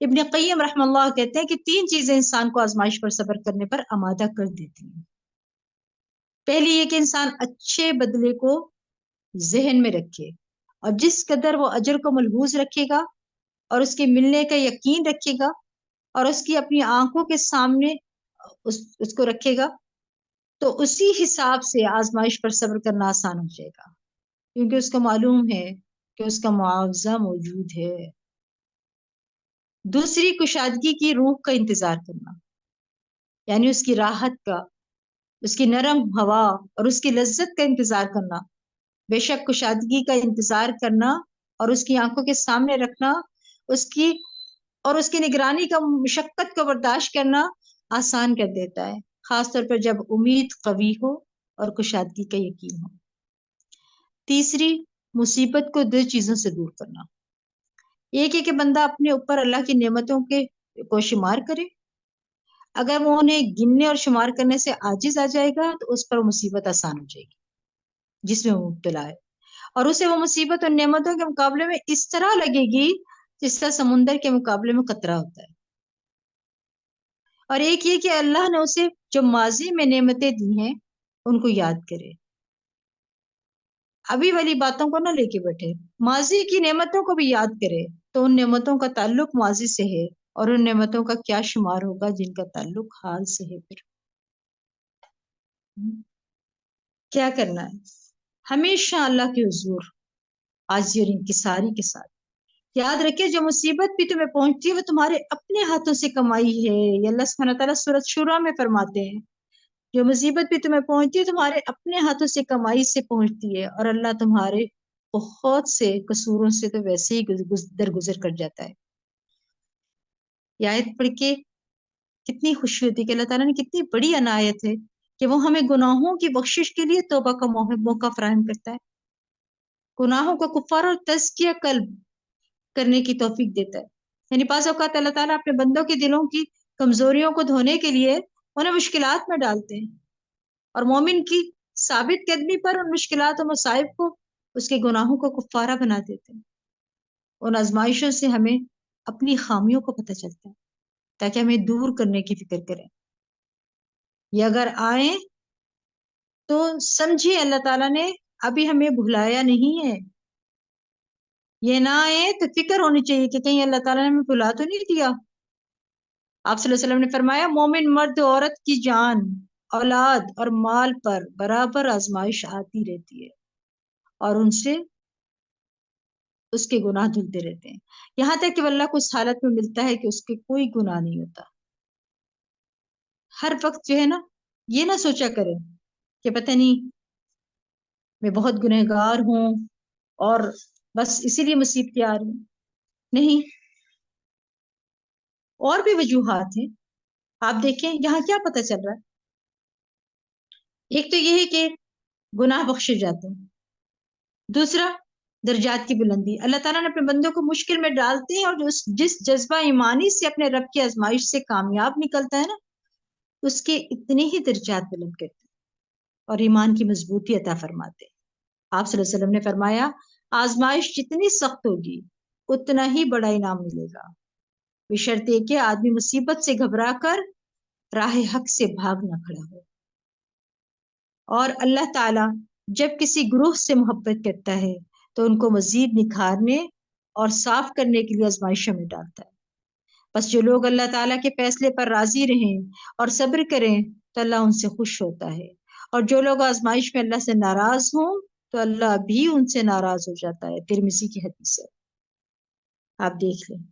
ابن قیم رحمہ اللہ کہتے ہیں کہ 3 چیزیں انسان کو آزمائش پر صبر کرنے پر آمادہ کر دیتی ہیں۔ پہلی یہ کہ انسان اچھے بدلے کو ذہن میں رکھے، اور جس قدر وہ اجر کو ملحوظ رکھے گا اور اس کے ملنے کا یقین رکھے گا اور اس کی اپنی آنکھوں کے سامنے اس کو رکھے گا، تو اسی حساب سے آزمائش پر صبر کرنا آسان ہو جائے گا، کیونکہ اس کو معلوم ہے کہ اس کا معاوضہ موجود ہے۔ دوسری، کشادگی کی روح کا انتظار کرنا، یعنی اس کی راحت کا، اس کی نرم ہوا اور اس کی لذت کا انتظار کرنا۔ بے شک کشادگی کا انتظار کرنا اور اس کی آنکھوں کے سامنے رکھنا، اس کی نگرانی کا مشقت کو برداشت کرنا آسان کر دیتا ہے، خاص طور پر جب امید قوی ہو اور کشادگی کا یقین ہو۔ تیسری، مصیبت کو 2 چیزوں سے دور کرنا۔ ایک ہے کہ بندہ اپنے اوپر اللہ کی نعمتوں کو شمار کرے، اگر وہ انہیں گننے اور شمار کرنے سے عاجز آ جائے گا تو اس پر مصیبت آسان ہو جائے گی جس میں وہ مبتلا ہے، اور اسے وہ مصیبت اور نعمتوں کے مقابلے میں اس طرح لگے گی جس طرح سمندر کے مقابلے میں قطرہ ہوتا ہے۔ اور ایک یہ کہ اللہ نے اسے جو ماضی میں نعمتیں دی ہیں ان کو یاد کرے، ابھی والی باتوں کو نہ لے کے بیٹھے، ماضی کی نعمتوں کو بھی یاد کرے، تو ان نعمتوں کا تعلق ماضی سے ہے اور ان نعمتوں کا کیا شمار ہوگا جن کا تعلق حال سے ہے۔ پھر کیا کرنا ہے؟ ہمیشہ اللہ کے حضور عاجزی اور انکساری کے ساتھ یاد رکھے جو مصیبت بھی تمہیں پہنچتی ہے وہ تمہارے اپنے ہاتھوں سے کمائی ہے۔ یہ اللہ سبحانہ تعالیٰ سورۃ شورى میں فرماتے ہیں جو مصیبت بھی تمہیں پہنچتی ہے تمہارے اپنے ہاتھوں سے کمائی سے پہنچتی ہے، اور اللہ تمہارے بہت سے قصوروں سے تو ویسے ہی درگزر کر جاتا ہے۔ یہ آیت پڑھ کے کتنی خوشی ہوتی ہے کہ اللہ تعالیٰ نے کتنی بڑی عنایت ہے کہ وہ ہمیں گناہوں کی بخشش کے لیے توبہ کا موقع فراہم کرتا ہے، گناہوں کا کفارہ اور تزکیہ قلب کرنے کی توفیق دیتا ہے۔ یعنی بعض اوقات اللہ تعالیٰ اپنے بندوں کے دلوں کی کمزوریوں کو دھونے کے لیے انہیں مشکلات میں ڈالتے ہیں، اور مومن کی ثابت قدمی پر ان مشکلات و مصائب کو اس کے گناہوں کو کفارہ بنا دیتے ہیں۔ ان آزمائشوں سے ہمیں اپنی خامیوں کو پتہ چلتا ہے تاکہ ہمیں دور کرنے کی فکر کریں۔ یہ اگر آئیں تو سمجھے اللہ تعالیٰ نے ابھی ہمیں بھلایا نہیں ہے، یہ نہ آئے تو فکر ہونی چاہیے کہ کہیں اللہ تعالیٰ نے ہمیں بھلا تو نہیں دیا۔ آپ صلی اللہ علیہ وسلم نے فرمایا مومن مرد و عورت کی جان، اولاد اور مال پر برابر آزمائش آتی رہتی ہے اور ان سے اس کے گناہ دھلتے رہتے ہیں، یہاں تک کہ وہ اللہ کو اس حالت میں ملتا ہے کہ اس کے کوئی گناہ نہیں ہوتا۔ ہر وقت جو ہے نا یہ نہ سوچا کریں کہ پتہ نہیں میں بہت گنہگار ہوں اور بس اسی لیے مصیبتیں آ رہی ہیں، نہیں، اور بھی وجوہات ہیں۔ آپ دیکھیں یہاں کیا پتہ چل رہا ہے، ایک تو یہ ہے کہ گناہ بخشے جاتے ہیں، دوسرا درجات کی بلندی، اللہ تعالیٰ نے اپنے بندوں کو مشکل میں ڈالتے ہیں، اور جس جذبہ ایمانی سے اپنے رب کی آزمائش سے کامیاب نکلتا ہے نا اس کے اتنے ہی درجات بلند کرتے ہیں اور ایمان کی مضبوطی عطا فرماتے ہیں۔ آپ صلی اللہ علیہ وسلم نے فرمایا آزمائش جتنی سخت ہوگی اتنا ہی بڑا انعام ملے گا، بشرط یہ کہ آدمی مصیبت سے گھبرا کر راہ حق سے بھاگ نہ کھڑا ہو۔ اور اللہ تعالیٰ جب کسی گروہ سے محبت کرتا ہے تو ان کو مزید نکھارنے اور صاف کرنے کے لیے آزمائشوں میں ڈالتا ہے۔ بس جو لوگ اللہ تعالیٰ کے فیصلے پر راضی رہیں اور صبر کریں تو اللہ ان سے خوش ہوتا ہے، اور جو لوگ آزمائش میں اللہ سے ناراض ہوں تو اللہ بھی ان سے ناراض ہو جاتا ہے۔ ترمذی کی حدیث ہے، آپ دیکھ لیں۔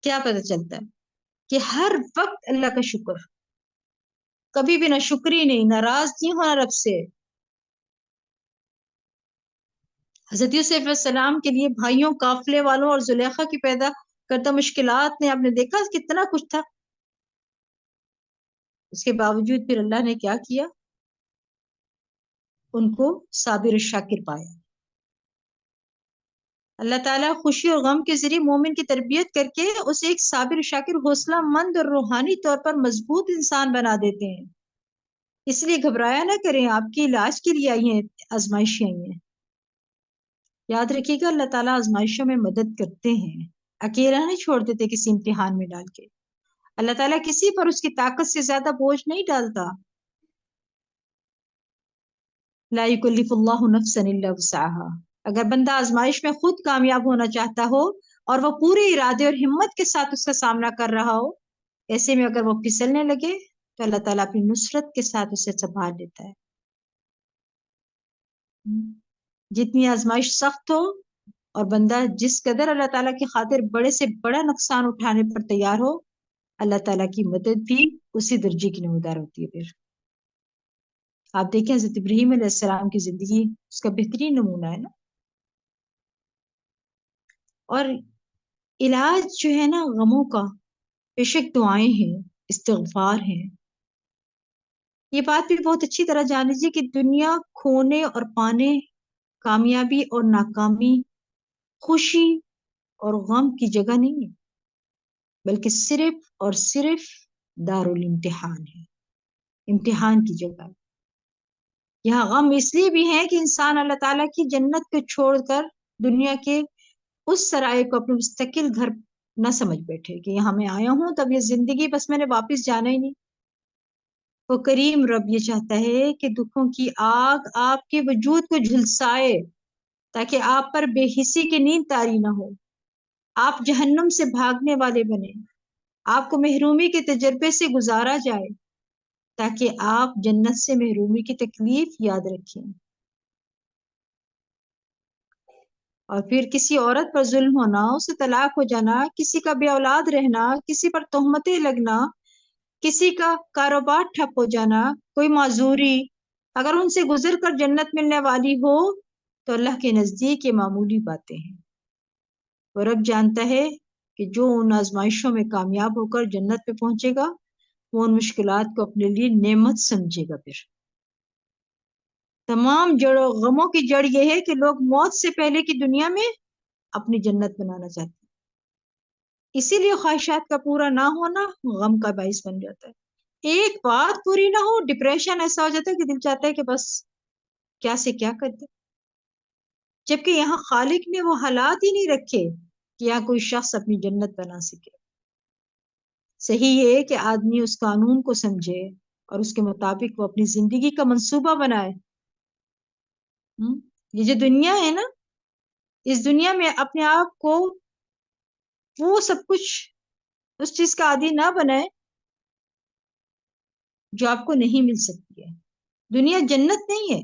کیا پتہ چلتا ہے کہ ہر وقت اللہ کا شکر، کبھی بھی نہ شکری نہیں، ناراض نہیں ہونا رب سے۔ حضرت یوسف علیہ السلام کے لیے بھائیوں، قافلے والوں اور زلیخا کی پیدا کردہ مشکلات نے آپ نے دیکھا کتنا کچھ تھا، اس کے باوجود پھر اللہ نے کیا کیا، ان کو صابر و شاکر پایا۔ اللہ تعالیٰ خوشی اور غم کے ذریعے مومن کی تربیت کر کے اسے ایک صابر و شاکر، حوصلہ مند اور روحانی طور پر مضبوط انسان بنا دیتے ہیں۔ اس لیے گھبرایا نہ کریں، آپ کے علاج کے لیے آئی ہیں آزمائشیں آئی ہیں۔ یاد رکھیے گا اللہ تعالیٰ آزمائشوں میں مدد کرتے ہیں، اکیلا نہیں چھوڑ دیتے کسی امتحان میں ڈال کے۔ اللہ تعالیٰ کسی پر اس کی طاقت سے زیادہ بوجھ نہیں ڈالتا۔ لا یکلف اللہ نفسا الا وسعها، اگر بندہ آزمائش میں خود کامیاب ہونا چاہتا ہو اور وہ پورے ارادے اور ہمت کے ساتھ اس کا سامنا کر رہا ہو، ایسے میں اگر وہ پھسلنے لگے تو اللہ تعالیٰ اپنی نصرت کے ساتھ اسے سنبھال لیتا ہے۔ جتنی آزمائش سخت ہو اور بندہ جس قدر اللہ تعالیٰ کی خاطر بڑے سے بڑا نقصان اٹھانے پر تیار ہو، اللہ تعالیٰ کی مدد بھی اسی درجے کی نمودار ہوتی ہے۔ پھر آپ دیکھیں حضرت ابراہیم علیہ السلام کی زندگی اس کا بہترین نمونہ ہے نا۔ اور علاج جو ہے نا غموں کا، بے شک دعائیں ہیں، استغفار ہیں۔ یہ بات بھی بہت اچھی طرح جان لیجیے کہ دنیا کھونے اور پانے، کامیابی اور ناکامی، خوشی اور غم کی جگہ نہیں ہے، بلکہ صرف اور صرف دار الامتحان ہے، امتحان کی جگہ۔ یہاں غم اس لیے بھی ہے کہ انسان اللہ تعالیٰ کی جنت کو چھوڑ کر دنیا کے اس سرائے کو اپنے مستقل گھر نہ سمجھ بیٹھے کہ یہاں میں آیا ہوں تب یہ زندگی بس میں نے واپس جانا ہی نہیں۔ وہ کریم رب یہ چاہتا ہے کہ دکھوں کی آگ آپ کے وجود کو جھلسائے تاکہ آپ پر بے حسی کی نیند طاری نہ ہو، آپ جہنم سے بھاگنے والے بنے، آپ کو محرومی کے تجربے سے گزارا جائے تاکہ آپ جنت سے محرومی کی تکلیف یاد رکھیں۔ اور پھر کسی عورت پر ظلم ہونا، اسے طلاق ہو جانا، کسی کا بے اولاد رہنا، کسی پر تہمتیں لگنا، کسی کا کاروبار ٹھپ ہو جانا، کوئی معذوری، اگر ان سے گزر کر جنت ملنے والی ہو تو اللہ کے نزدیک یہ معمولی باتیں ہیں۔ وہ رب جانتا ہے کہ جو ان آزمائشوں میں کامیاب ہو کر جنت پہ پہنچے گا وہ ان مشکلات کو اپنے لیے نعمت سمجھے گا۔ پھر تمام جڑوں غموں کی جڑ یہ ہے کہ لوگ موت سے پہلے کی دنیا میں اپنی جنت بنانا چاہتے ہیں، اسی لیے خواہشات کا پورا نہ ہونا غم کا باعث بن جاتا ہے۔ ایک بات پوری نہ ہو ڈپریشن ایسا ہو جاتا ہے کہ دل چاہتا ہے کہ بس کیا سے کیا کر دے، جبکہ یہاں خالق نے وہ حالات ہی نہیں رکھے کہ یہاں کوئی شخص اپنی جنت بنا سکے۔ صحیح یہ ہے کہ آدمی اس قانون کو سمجھے اور اس کے مطابق وہ اپنی زندگی کا منصوبہ بنائے۔ یہ جو دنیا ہے نا، اس دنیا میں اپنے آپ کو وہ سب کچھ اس چیز کا عادی نہ بنائے جو آپ کو نہیں مل سکتی ہے۔ دنیا جنت نہیں ہے،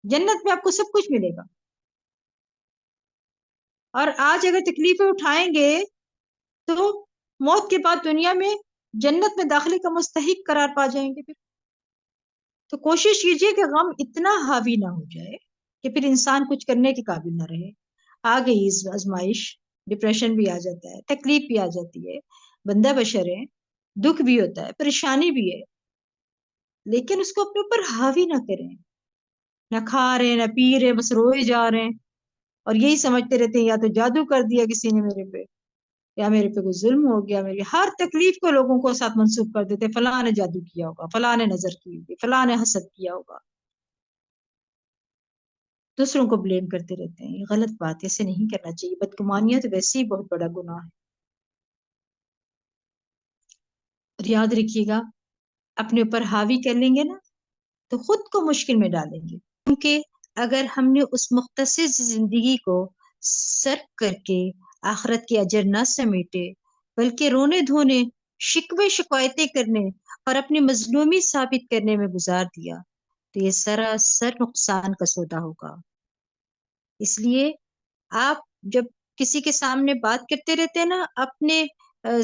جنت میں آپ کو سب کچھ ملے گا، اور آج اگر تکلیفیں اٹھائیں گے تو موت کے بعد دنیا میں جنت میں داخلے کا مستحق قرار پا جائیں گے۔ پھر تو کوشش کیجئے کہ غم اتنا حاوی نہ ہو جائے کہ پھر انسان کچھ کرنے کے قابل نہ رہے۔ آ گئی اس آزمائش، ڈپریشن بھی آ جاتا ہے، تکلیف بھی آ جاتی ہے، بندہ بشر ہے، دکھ بھی ہوتا ہے، پریشانی بھی ہے، لیکن اس کو اپنے اوپر حاوی نہ کریں، نہ کھا رہے نہ پی رہے، بس روئے جا رہے ہیں اور یہی سمجھتے رہتے ہیں یا تو جادو کر دیا کسی نے میرے پہ، یا میرے پہ کوئی ظلم ہو گیا، میری ہر تکلیف کو لوگوں کو ساتھ منسوب کر دیتے، فلاں نے جادو کیا ہوگا، فلاں نے نظر کی ہوگی، فلاں نے حسد کیا ہوگا، دوسروں کو بلیم کرتے رہتے ہیں۔ یہ غلط بات ہے، ایسے نہیں کرنا چاہیے۔ بدگمانیاں تو ویسے ہی بہت بڑا گناہ ہے۔ اور یاد رکھیے گا، اپنے اوپر حاوی کر لیں گے نا تو خود کو مشکل میں ڈالیں گے، کیونکہ اگر ہم نے اس مختصر زندگی کو صرف کر کے آخرت کے اجر نہ سمیٹے بلکہ رونے دھونے، شکوے شکایتیں کرنے اور اپنی مظلومی ثابت کرنے میں گزار دیا تو یہ سراسر نقصان کا سودا ہوگا۔ اس لیے آپ جب کسی کے سامنے بات کرتے رہتے ہیں نا، اپنے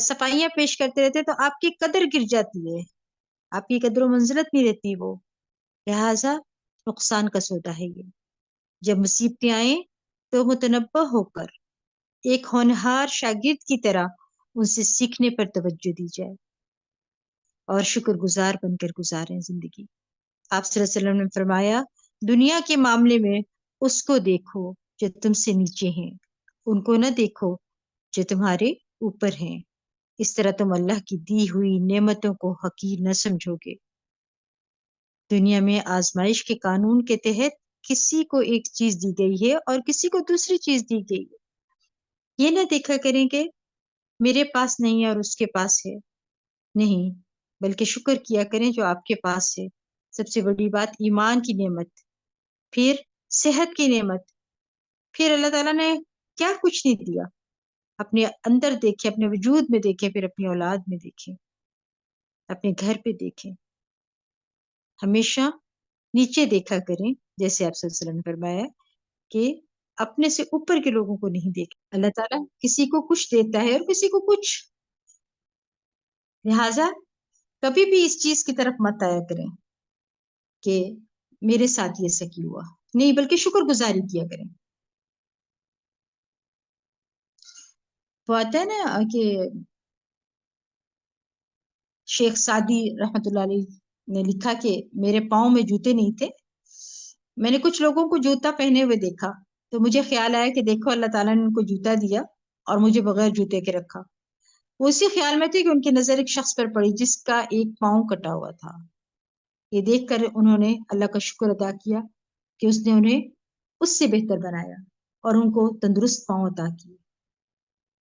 صفائیاں پیش کرتے رہتے ہیں، تو آپ کی قدر گر جاتی ہے، آپ کی قدر و منزلت نہیں رہتی وہ، لہٰذا نقصان کا سودا ہے یہ۔ جب مصیبتیں آئیں تو متنبہ ہو کر ایک ہونہار شاگرد کی طرح ان سے سیکھنے پر توجہ دی جائے اور شکر گزار بن کر گزاریں زندگی۔ آپ صلی اللہ علیہ وسلم نے فرمایا، دنیا کے معاملے میں اس کو دیکھو جو تم سے نیچے ہیں، ان کو نہ دیکھو جو تمہارے اوپر ہیں، اس طرح تم اللہ کی دی ہوئی نعمتوں کو حقیر نہ سمجھو گے۔ دنیا میں آزمائش کے قانون کے تحت کسی کو ایک چیز دی گئی ہے اور کسی کو دوسری چیز دی گئی ہے۔ یہ نہ دیکھا کریں کہ میرے پاس نہیں ہے اور اس کے پاس ہے، نہیں، بلکہ شکر کیا کریں جو آپ کے پاس ہے۔ سب سے بڑی بات ایمان کی نعمت، پھر صحت کی نعمت، پھر اللہ تعالیٰ نے کیا کچھ نہیں دیا، اپنے اندر دیکھیں، اپنے وجود میں دیکھیں، پھر اپنی اولاد میں دیکھیں، اپنے گھر پہ دیکھیں۔ ہمیشہ نیچے دیکھا کریں، جیسے آپ صلی اللہ علیہ وسلم نے فرمایا کہ اپنے سے اوپر کے لوگوں کو نہیں دیکھیں۔ اللہ تعالیٰ کسی کو کچھ دیتا ہے اور کسی کو کچھ، لہٰذا کبھی بھی اس چیز کی طرف مت آیا کریں کہ میرے ساتھ یہ ایسا کیوں ہوا، نہیں، بلکہ شکر گزاری کیا کریں۔ وہ آتا ہے نا کہ شیخ سعدی رحمۃ اللہ علیہ نے لکھا کہ میرے پاؤں میں جوتے نہیں تھے، میں نے کچھ لوگوں کو جوتا پہنے ہوئے دیکھا تو مجھے خیال آیا کہ دیکھو اللہ تعالیٰ نے ان کو جوتا دیا اور مجھے بغیر جوتے کے رکھا، وہ اسی خیال میں تھے کہ ان کی نظر ایک شخص پر پڑی جس کا ایک پاؤں کٹا ہوا تھا. یہ دیکھ کر انہوں نے اللہ کا شکر ادا کیا کہ اس نے انہیں اس سے بہتر بنایا اور ان کو تندرست پاؤں عطا کیے.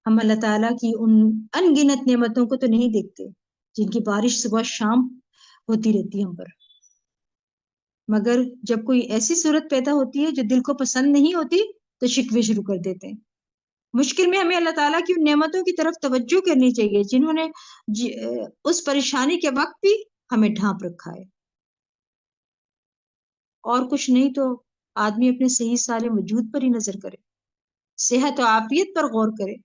ہم اللہ تعالیٰ کی ان ان گنت نعمتوں کو تو نہیں دیکھتے جن کی بارش صبح شام ہوتی رہتی ہے ہم پر، مگر جب کوئی ایسی صورت پیدا ہوتی ہے جو دل کو پسند نہیں ہوتی تو شکوے شروع کر دیتے ہیں. مشکل میں ہمیں اللہ تعالیٰ کی ان نعمتوں کی طرف توجہ کرنی چاہیے جنہوں نے اس پریشانی کے وقت بھی ہمیں ڈھانپ رکھا ہے. اور کچھ نہیں تو آدمی اپنے صحیح سالم وجود پر ہی نظر کرے، صحت و عافیت پر غور کرے.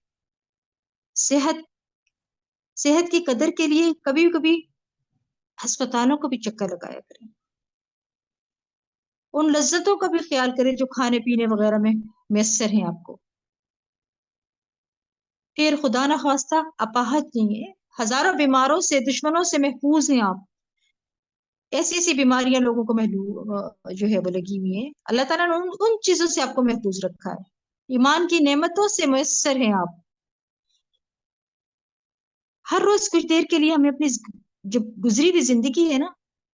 صحت کی قدر کے لیے کبھی کبھی ہسپتالوں کو بھی چکر لگایا کریں. ان لذتوں کا بھی خیال کریں جو کھانے پینے وغیرہ میں میسر ہیں آپ کو. پھر خدا نخواستہ اپاہج نہیں ہے، ہزاروں بیماروں سے، دشمنوں سے محفوظ ہیں آپ. ایسی ایسی بیماریاں لوگوں کو جو ہے وہ لگی ہوئی ہیں، اللہ تعالیٰ نے ان چیزوں سے آپ کو محفوظ رکھا ہے. ایمان کی نعمتوں سے میسر ہیں آپ. ہر روز کچھ دیر کے لیے ہمیں اپنی جو گزری ہوئی زندگی ہے نا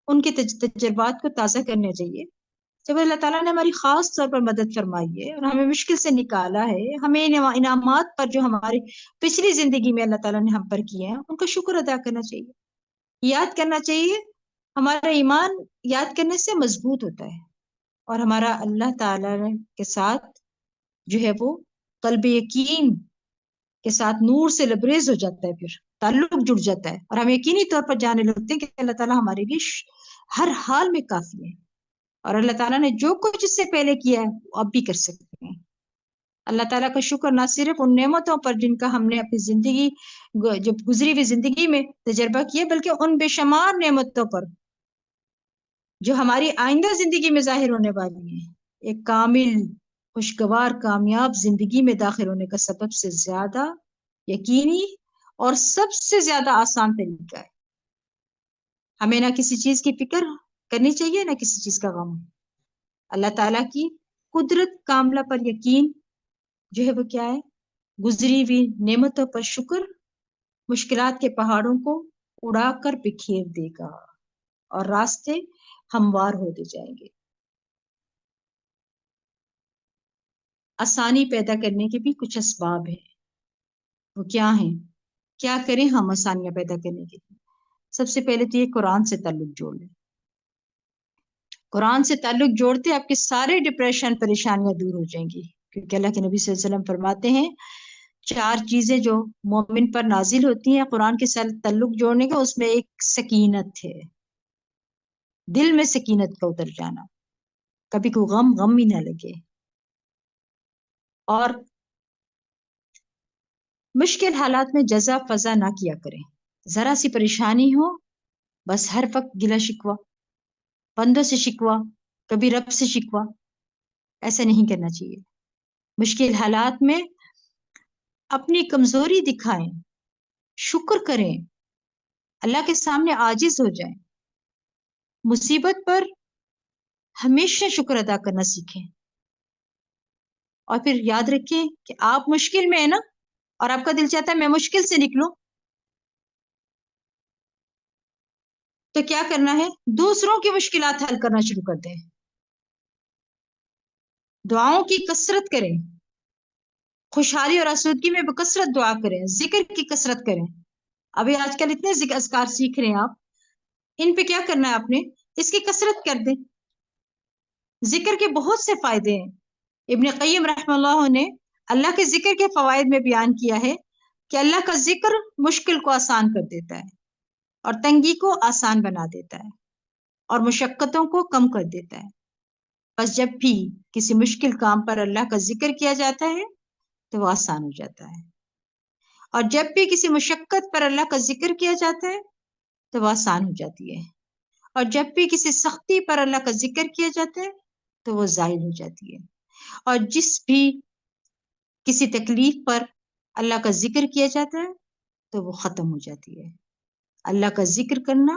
ان کے تجربات کو تازہ کرنا چاہیے. جب اللہ تعالیٰ نے ہماری خاص طور پر مدد فرمائی ہے اور ہمیں مشکل سے نکالا ہے، ہمیں انعامات پر جو ہماری پچھلی زندگی میں اللہ تعالیٰ نے ہم پر کیے ہیں ان کا شکر ادا کرنا چاہیے، یاد کرنا چاہیے. ہمارا ایمان یاد کرنے سے مضبوط ہوتا ہے اور ہمارا اللہ تعالیٰ کے ساتھ جو ہے وہ قلب یقین کے ساتھ نور سے لبریز ہو جاتا ہے، پھر تعلق جڑ جاتا ہے اور ہم یقینی طور پر جانے لگتے ہیں کہ اللہ تعالیٰ ہمارے لیے ہر حال میں کافی ہے اور اللہ تعالیٰ نے جو کچھ اس سے پہلے کیا ہے وہ اب بھی کر سکتے ہیں. اللہ تعالیٰ کا شکر نہ صرف ان نعمتوں پر جن کا ہم نے اپنی زندگی جو گزری ہوئی زندگی میں تجربہ کیا، بلکہ ان بے شمار نعمتوں پر جو ہماری آئندہ زندگی میں ظاہر ہونے والی ہیں. ایک کامل خوشگوار کامیاب زندگی میں داخل ہونے کا سبب سے زیادہ یقینی اور سب سے زیادہ آسان طریقہ ہے. ہمیں نہ کسی چیز کی فکر کرنی چاہیے نہ کسی چیز کا غم. اللہ تعالیٰ کی قدرت کاملہ پر یقین جو ہے وہ کیا ہے؟ گزری ہوئی نعمتوں پر شکر مشکلات کے پہاڑوں کو اڑا کر بکھیر دے گا اور راستے ہموار ہوتے جائیں گے. آسانی پیدا کرنے کے بھی کچھ اسباب ہیں. وہ کیا ہیں؟ کیا کریں ہم آسانیاں پیدا کرنے کے لیے؟ سب سے پہلے تو یہ قرآن سے تعلق جوڑ لیں. قرآن سے تعلق جوڑتے آپ کے سارے ڈپریشن پریشانیاں دور ہو جائیں گی، کیونکہ اللہ کے نبی صلی اللہ علیہ وسلم فرماتے ہیں 4 چیزیں جو مومن پر نازل ہوتی ہیں قرآن کے ساتھ تعلق جوڑنے کا، اس میں ایک سکینت ہے، دل میں سکینت کا اتر جانا، کبھی کوئی غم ہی نہ لگے. اور مشکل حالات میں جزا فضا نہ کیا کریں. ذرا سی پریشانی ہو بس ہر وقت گلا شکوہ، بندوں سے شکوہ، کبھی رب سے شکوہ، ایسا نہیں کرنا چاہیے. مشکل حالات میں اپنی کمزوری دکھائیں، شکر کریں، اللہ کے سامنے عاجز ہو جائیں. مصیبت پر ہمیشہ شکر ادا کرنا سیکھیں اور پھر یاد رکھیں کہ آپ مشکل میں ہیں نا اور آپ کا دل چاہتا ہے میں مشکل سے نکلوں، تو کیا کرنا ہے؟ دوسروں کی مشکلات حل کرنا شروع کر دیں، دعاؤں کی کثرت کریں، خوشحالی اور آسودگی میں بکثرت دعا کریں، ذکر کی کثرت کریں. ابھی آج کل اتنے اذکار سیکھ رہے ہیں آپ، ان پہ کیا کرنا ہے آپ نے؟ اس کی کثرت کر دیں. ذکر کے بہت سے فائدے ہیں. ابن قیم رحمہ اللہ نے اللہ کے ذکر کے فوائد میں بیان کیا ہے کہ اللہ کا ذکر مشکل کو آسان کر دیتا ہے اور تنگی کو آسان بنا دیتا ہے اور مشقتوں کو کم کر دیتا ہے. بس جب بھی کسی مشکل کام پر اللہ کا ذکر کیا جاتا ہے تو وہ آسان ہو جاتا ہے، اور جب بھی کسی مشقت پر اللہ کا ذکر کیا جاتا ہے تو وہ آسان ہو جاتی ہے، اور جب بھی کسی سختی پر اللہ کا ذکر کیا جاتا ہے تو وہ زائل ہو جاتی ہے، اور جس بھی کسی تکلیف پر اللہ کا ذکر کیا جاتا ہے تو وہ ختم ہو جاتی ہے. اللہ کا ذکر کرنا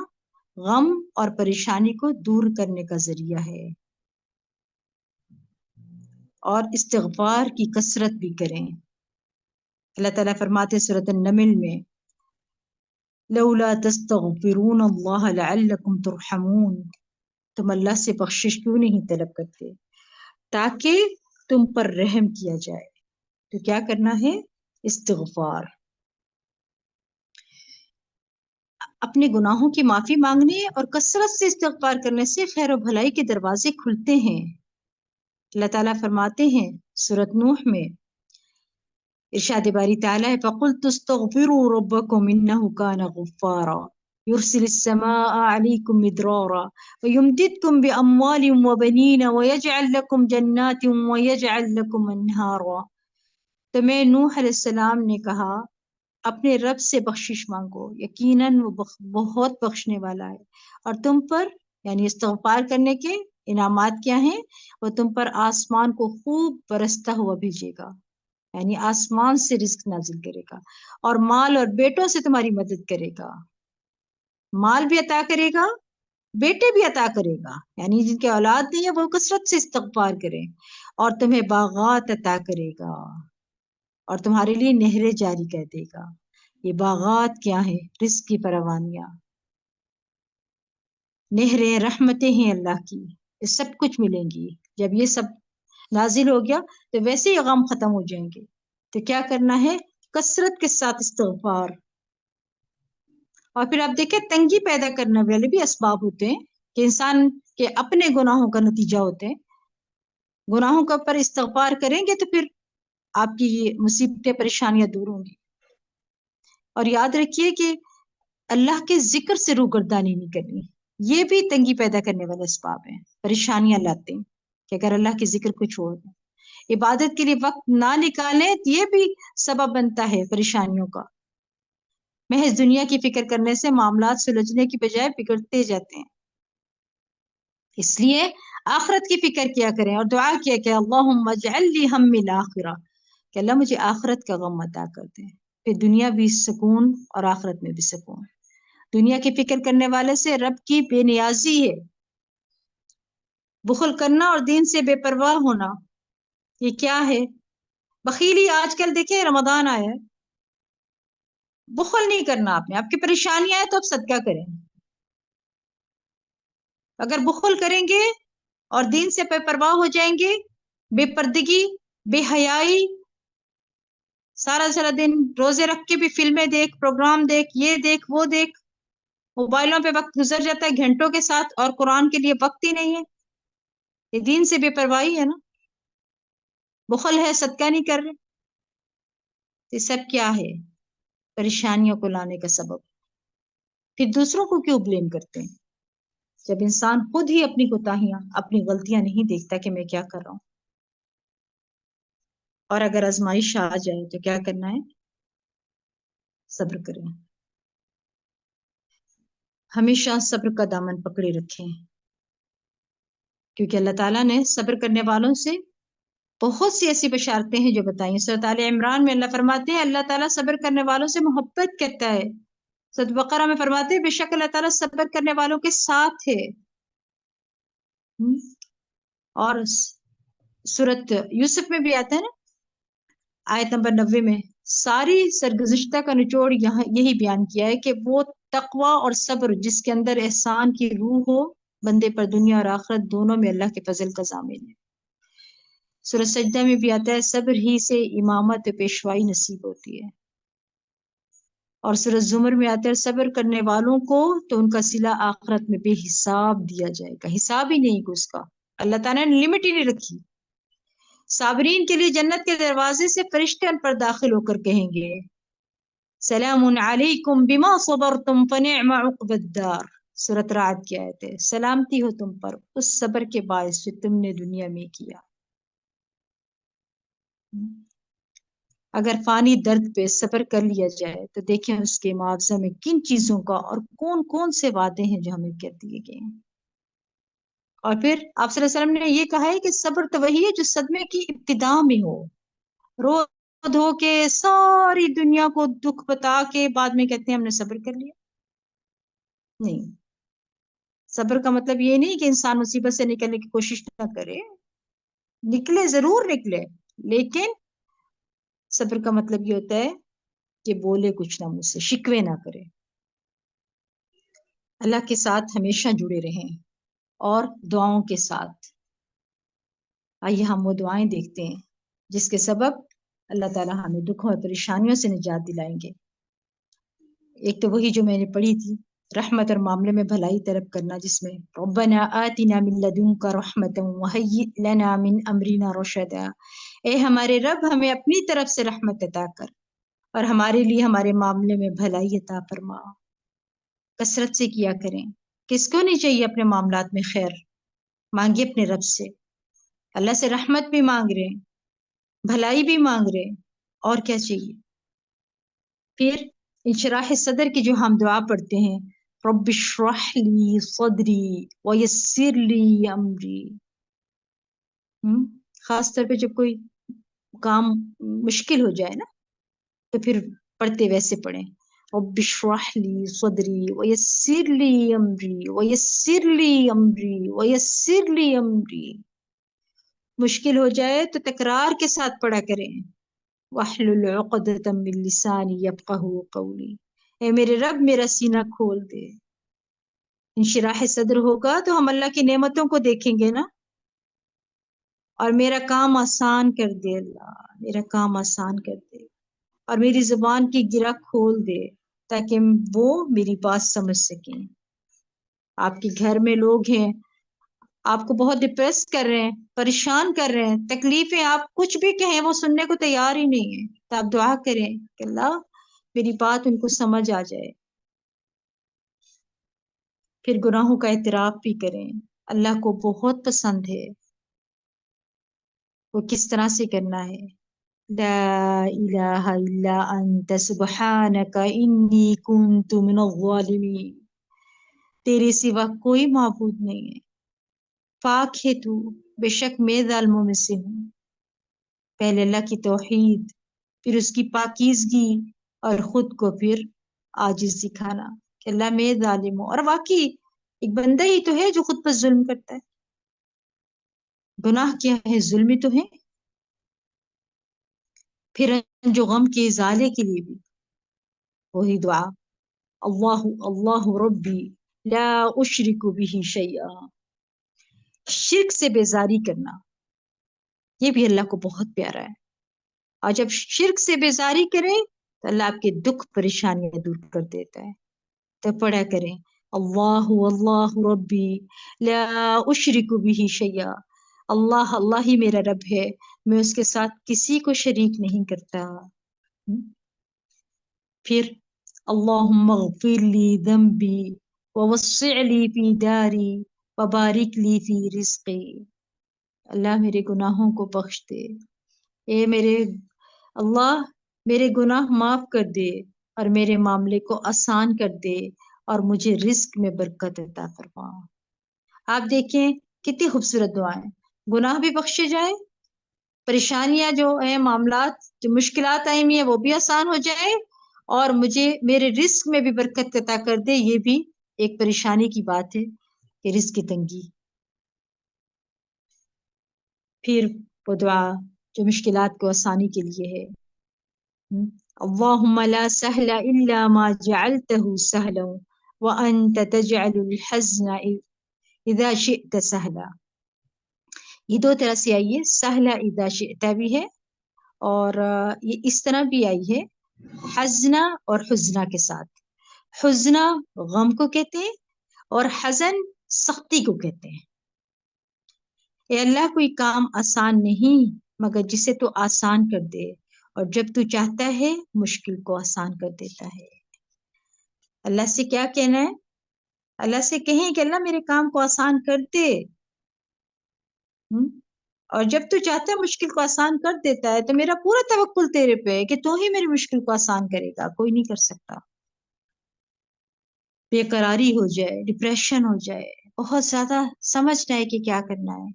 غم اور پریشانی کو دور کرنے کا ذریعہ ہے. اور استغفار کی کثرت بھی کریں. اللہ تعالیٰ فرماتے سورۃ النمل میں لولا تستغفرون اللہ لعلکم ترحمون، تم اللہ سے بخشش کیوں نہیں طلب کرتے تاکہ تم پر رحم کیا جائے؟ تو کیا کرنا ہے؟ استغفار، اپنے گناہوں کی معافی مانگنے اور کثرت سے استغفار کرنے سے خیر و بھلائی کے دروازے کھلتے ہیں۔ اللہ تعالیٰ فرماتے ہیں سورۃ نوح میں، ارشاد باری تعالیٰ ہے فَقُلْتُ اسْتَغْفِرُوا رَبَّكُمْ إِنَّهُ كَانَ غَفَّارًا يُرْسِلِ السَّمَاءَ عَلَيْكُمْ مِدْرَارًا وَيُمْدِدْكُمْ بِأَمْوَالٍ وَبَنِينَ وَيَجْعَلْ لَكُمْ جَنَّاتٍ وَيَجْعَلْ لَكُمْ أَنْهَارًا۔ تو میں نوح علیہ السلام نے کہا اپنے رب سے بخشش مانگو، یقیناً وہ بہت بخشنے والا ہے، اور تم پر یعنی استغفار کرنے کے انعامات کیا ہیں؟ وہ تم پر آسمان کو خوب برستا ہوا بھیجے گا، یعنی آسمان سے رزق نازل کرے گا، اور مال اور بیٹوں سے تمہاری مدد کرے گا، مال بھی عطا کرے گا، بیٹے بھی عطا کرے گا، یعنی جن کے اولاد نہیں ہے وہ کثرت سے استغفار کریں، اور تمہیں باغات عطا کرے گا اور تمہارے لیے نہریں جاری کر دے گا۔ یہ باغات کیا ہیں؟ رزق کی فراوانیاں، نہریں، رحمتیں ہیں اللہ کی، یہ سب کچھ ملیں گی۔ جب یہ سب نازل ہو گیا تو ویسے ہی غم ختم ہو جائیں گے۔ تو کیا کرنا ہے؟ کثرت کے ساتھ استغفار۔ اور پھر آپ دیکھیں تنگی پیدا کرنے والے بھی اسباب ہوتے ہیں کہ انسان کے اپنے گناہوں کا نتیجہ ہوتے ہیں۔ گناہوں کا پر استغفار کریں گے تو پھر آپ کی یہ مصیبتیں پریشانیاں دور ہوں گی۔ اور یاد رکھیے کہ اللہ کے ذکر سے روگردانی نہیں کرنی، یہ بھی تنگی پیدا کرنے والے اسباب ہیں، پریشانیاں لاتے ہیں کہ اگر اللہ کے ذکر کو چھوڑ دیں، عبادت کے لیے وقت نہ نکالیں، یہ بھی سبب بنتا ہے پریشانیوں کا۔ محض دنیا کی فکر کرنے سے معاملات سلجھنے کی بجائے بگڑتے جاتے ہیں۔ اس لیے آخرت کی فکر کیا کریں اور دعا کیا کہ اللہم اجعل لی ہمی الآخرہ، کہ اللہ مجھے آخرت کا غم عطا کر دیں، پھر دنیا بھی سکون اور آخرت میں بھی سکون۔ دنیا کی فکر کرنے والے سے رب کی بے نیازی ہے، بخل کرنا اور دین سے بے پرواہ ہونا یہ کیا ہے؟ بخیلی آج کل دیکھیں رمضان آیا ہے، بخل نہیں کرنا آپ کی پریشانیاں ہیں تو آپ صدقہ کریں۔ اگر بخل کریں گے اور دین سے بے پرواہ ہو جائیں گے، بے پردگی، بے حیائی، سارا سارا دن روزے رکھ کے بھی فلمیں دیکھ، پروگرام دیکھ، یہ دیکھ وہ دیکھ، موبائلوں پہ وقت گزر جاتا ہے گھنٹوں کے ساتھ اور قرآن کے لیے وقت ہی نہیں ہے، یہ دین سے بے پرواہی ہے نا، بخل ہے، صدقہ نہیں کر رہے، یہ سب کیا ہے؟ پریشانیوں کو لانے کا سبب۔ پھر دوسروں کو کیوں بلیم کرتے ہیں جب انسان خود ہی اپنی کوتاہیاں، اپنی غلطیاں نہیں دیکھتا کہ میں کیا کر رہا ہوں؟ اور اگر آزمائش آ جائے تو کیا کرنا ہے؟ صبر کریں، ہمیشہ صبر کا دامن پکڑے رکھیں، کیونکہ اللہ تعالیٰ نے صبر کرنے والوں سے بہت سی ایسی بشارتیں ہیں جو بتائیں۔ سورۃ آل عمران میں اللہ فرماتے ہیں اللہ تعالیٰ صبر کرنے والوں سے محبت کرتا ہے۔ سورۃ بقرہ میں فرماتے ہیں بے شک اللہ تعالیٰ صبر کرنے والوں کے ساتھ ہے۔ اور سورۃ یوسف میں بھی آتا ہے نا، آیت نمبر 90 میں ساری سرگزشتہ کا نچوڑ یہاں یہی بیان کیا ہے کہ وہ تقوی اور صبر جس کے اندر احسان کی روح ہو، بندے پر دنیا اور آخرت دونوں میں اللہ کے فضل کا ضامن ہے۔ سورۃ سجدہ میں بھی آتا ہے صبر ہی سے امامت پیشوائی نصیب ہوتی ہے۔ اور سورۃ زمر میں آتا ہے صبر کرنے والوں کو تو ان کا صلہ آخرت میں بے حساب دیا جائے گا، حساب ہی نہیں اس کا، اللہ تعالیٰ نے لمٹ ہی نہیں رکھی۔ صابرین کے لیے جنت کے دروازے سے فرشتے ان پر داخل ہو کر کہیں گے سلام علیکم بما صبرتم فنعم عقبی الدار۔ سورۃ رعد کی آیت ہے، سلامتی ہو تم پر اس صبر کے باعث جو تم نے دنیا میں کیا۔ اگر فانی درد پہ صبر کر لیا جائے تو دیکھیں اس کے معاوضہ میں کن چیزوں کا اور کون کون سے وعدے ہیں جو ہمیں کر دیے گئے ہیں۔ اور پھر آپ صلی اللہ علیہ وسلم نے یہ کہا ہے کہ صبر تو وہی ہے جو صدمے کی ابتدا میں ہو، رو دھو کے ساری دنیا کو دکھ بتا کے بعد میں کہتے ہیں ہم نے صبر کر لیا۔ نہیں، صبر کا مطلب یہ نہیں کہ انسان مصیبت سے نکلنے کی کوشش نہ کرے، نکلے ضرور نکلے، لیکن صبر کا مطلب یہ ہوتا ہے کہ بولے کچھ نہ، مجھ سے شکوے نہ کرے، اللہ کے ساتھ ہمیشہ جڑے رہیں اور دعاؤں کے ساتھ۔ آئیے ہم وہ دعائیں دیکھتے ہیں جس کے سبب اللہ تعالیٰ ہمیں دکھوں اور پریشانیوں سے نجات دلائیں گے۔ ایک تو وہی جو میں نے پڑھی تھی، رحمت اور معاملے میں بھلائی طلب کرنا، جس میں ربنا آتنا من لدنک رحمتا وہیئ لنا من امرنا رشدا، اے ہمارے رب ہمیں اپنی طرف سے رحمت عطا کر اور ہمارے لیے ہمارے معاملے میں بھلائی عطا فرما۔ کثرت سے کیا کریں، کس کو نہیں چاہیے اپنے معاملات میں خیر؟ مانگیے اپنے رب سے، اللہ سے رحمت بھی مانگ رہے ہیں، بھلائی بھی مانگ رہے ہیں، اور کیا چاہیے؟ پھر انشراح صدر کی جو ہم دعا پڑھتے ہیں، رب اشرح لی صدری ویسر لی امری، خاص طور پہ جب کوئی کام مشکل ہو جائے نا تو پھر پڑھتے ویسے پڑھیں، رب اشرح لی صدری ویسر لی امری ویسر لی امری ویسر لی امری۔ مشکل ہو جائے تو تکرار کے ساتھ پڑھا کریں، واحلل عقدۃ من لسانی یفقہوا قولی، اے میرے رب میرا سینہ کھول دے۔ انشراح صدر ہوگا تو ہم اللہ کی نعمتوں کو دیکھیں گے نا، اور میرا کام آسان کر دے اللہ، میرا کام آسان کر دے، اور میری زبان کی گرہ کھول دے تاکہ وہ میری بات سمجھ سکیں۔ آپ کے گھر میں لوگ ہیں آپ کو بہت ڈپریس کر رہے ہیں، پریشان کر رہے ہیں، تکلیفیں، آپ کچھ بھی کہیں وہ سننے کو تیار ہی نہیں ہے، تو آپ دعا کریں کہ اللہ میری بات ان کو سمجھ آ جائے۔ پھر گناہوں کا اعتراف بھی کریں، اللہ کو بہت پسند ہے، وہ کس طرح سے کرنا ہے، لا الہ الا انت سبحانک انی کنت من الظالمین، تیرے سوا کوئی معبود نہیں ہے، پاک ہے تو، بے شک میں ظالموں میں سے ہوں۔ پہلے اللہ کی توحید، پھر اس کی پاکیزگی، اور خود کو پھر عاجز دکھانا کہ اللہ میں ظالم ہوں۔ اور واقعی ایک بندہ ہی تو ہے جو خود پر ظلم کرتا ہے، گناہ کیا ہے، ظلم ہی تو ہے۔ پھر جو غم کے ازالے کے لیے بھی وہی دعا، اللہ اللہ ربی لا اشرک به شیئا، شرک سے بیزاری کرنا، یہ بھی اللہ کو بہت پیارا ہے۔ اور جب شرک سے بیزاری کریں تو اللہ آپ کے دکھ پریشانیاں دور کر دیتا ہے۔ تو پڑھا کریں اللہ اللہ ربی لا اشرک به شیئا، اللہ اللہ ہی میرا رب ہے، میں اس کے ساتھ کسی کو شریک نہیں کرتا۔ پھر اللہم اغفر لی ذنبی ووسع لی فی داری وبارک لی فی رزقی، اللہ میرے گناہوں کو بخش دے، اے میرے اللہ میرے گناہ معاف کر دے اور میرے معاملے کو آسان کر دے اور مجھے رزق میں برکت عطا فرما۔ آپ دیکھیں کتنی خوبصورت دعائیں، گناہ بھی بخشے جائے، پریشانیاں جو ہیں، معاملات جو مشکلات آئی ہوئی ہیں وہ بھی آسان ہو جائے، اور مجھے میرے رزق میں بھی برکت عطا کر دے۔ یہ بھی ایک پریشانی کی بات ہے کہ رزق کی تنگی۔ پھر وہ دعا جو مشکلات کو آسانی کے لیے ہے، اللہم لا سہل الا ما جعلته سہلا وانت تجعل الحزن اذا شئت سہلا، یہ دو طرح سے آئی ہے، سہلا اذا شئت بھی ہے، اور یہ اس طرح بھی آئی ہے حزنا اور حزنا کے ساتھ۔ حزنا غم کو کہتے ہیں اور حزن سختی کو کہتے ہیں۔ اے اللہ کوئی کام آسان نہیں مگر جسے تو آسان کر دے، اور جب تو چاہتا ہے مشکل کو آسان کر دیتا ہے۔ اللہ سے کیا کہنا ہے؟ اللہ سے کہیں کہ اللہ میرے کام کو آسان کر دے، اور جب تو چاہتا ہے مشکل کو آسان کر دیتا ہے، تو میرا پورا توکل تیرے پہ ہے کہ تو ہی میری مشکل کو آسان کرے گا، کوئی نہیں کر سکتا۔ بے قراری ہو جائے، ڈپریشن ہو جائے، بہت زیادہ سمجھ نہ آئے کہ کیا کرنا ہے،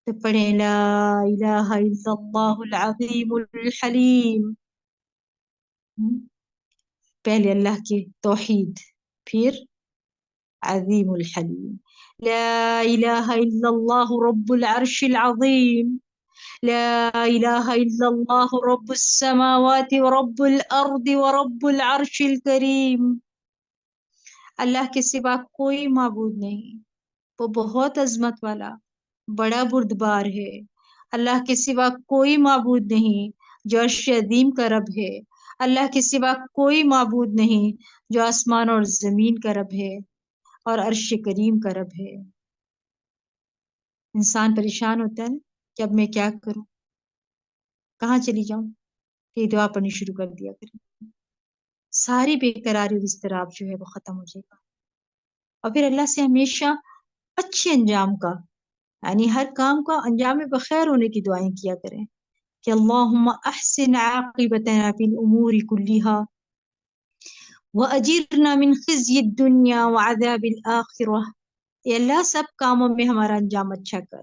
تو پڑھیں لا الہ الا اللہ العظیم الحلیم۔ پہلے اللہ کی توحید، پھر عظیم الحلیم، لا الہ الا اللہ رب العرش العظیم، لا الہ الا اللہ رب السماوات ورب الارض ورب العرش الکریم۔ اللہ کے سوا کوئی معبود نہیں، وہ بہت عظمت والا بڑا بردبار ہے۔ اللہ کے سوا کوئی معبود نہیں جو عرش عظیم کا رب ہے۔ اللہ کے سوا کوئی معبود نہیں جو آسمان اور زمین کا رب ہے اور عرش کریم کا رب ہے۔ انسان پریشان ہوتا ہے نا کہ اب میں کیا کروں، کہاں چلی جاؤں، یہ دعا پڑھنی شروع کر دیا کریں، ساری بے قراری اور اضطراب جو ہے وہ ختم ہو جائے گا۔ اور پھر اللہ سے ہمیشہ اچھے انجام کا، یعنی ہر کام کا انجام بخیر ہونے کی دعائیں کیا کریں کہ اللہم احسن عاقبتنا فی الامور کلہا واجرنا من خزی الدنیا وعذاب الآخرہ۔ اے اللہ سب کاموں میں ہمارا انجام اچھا کر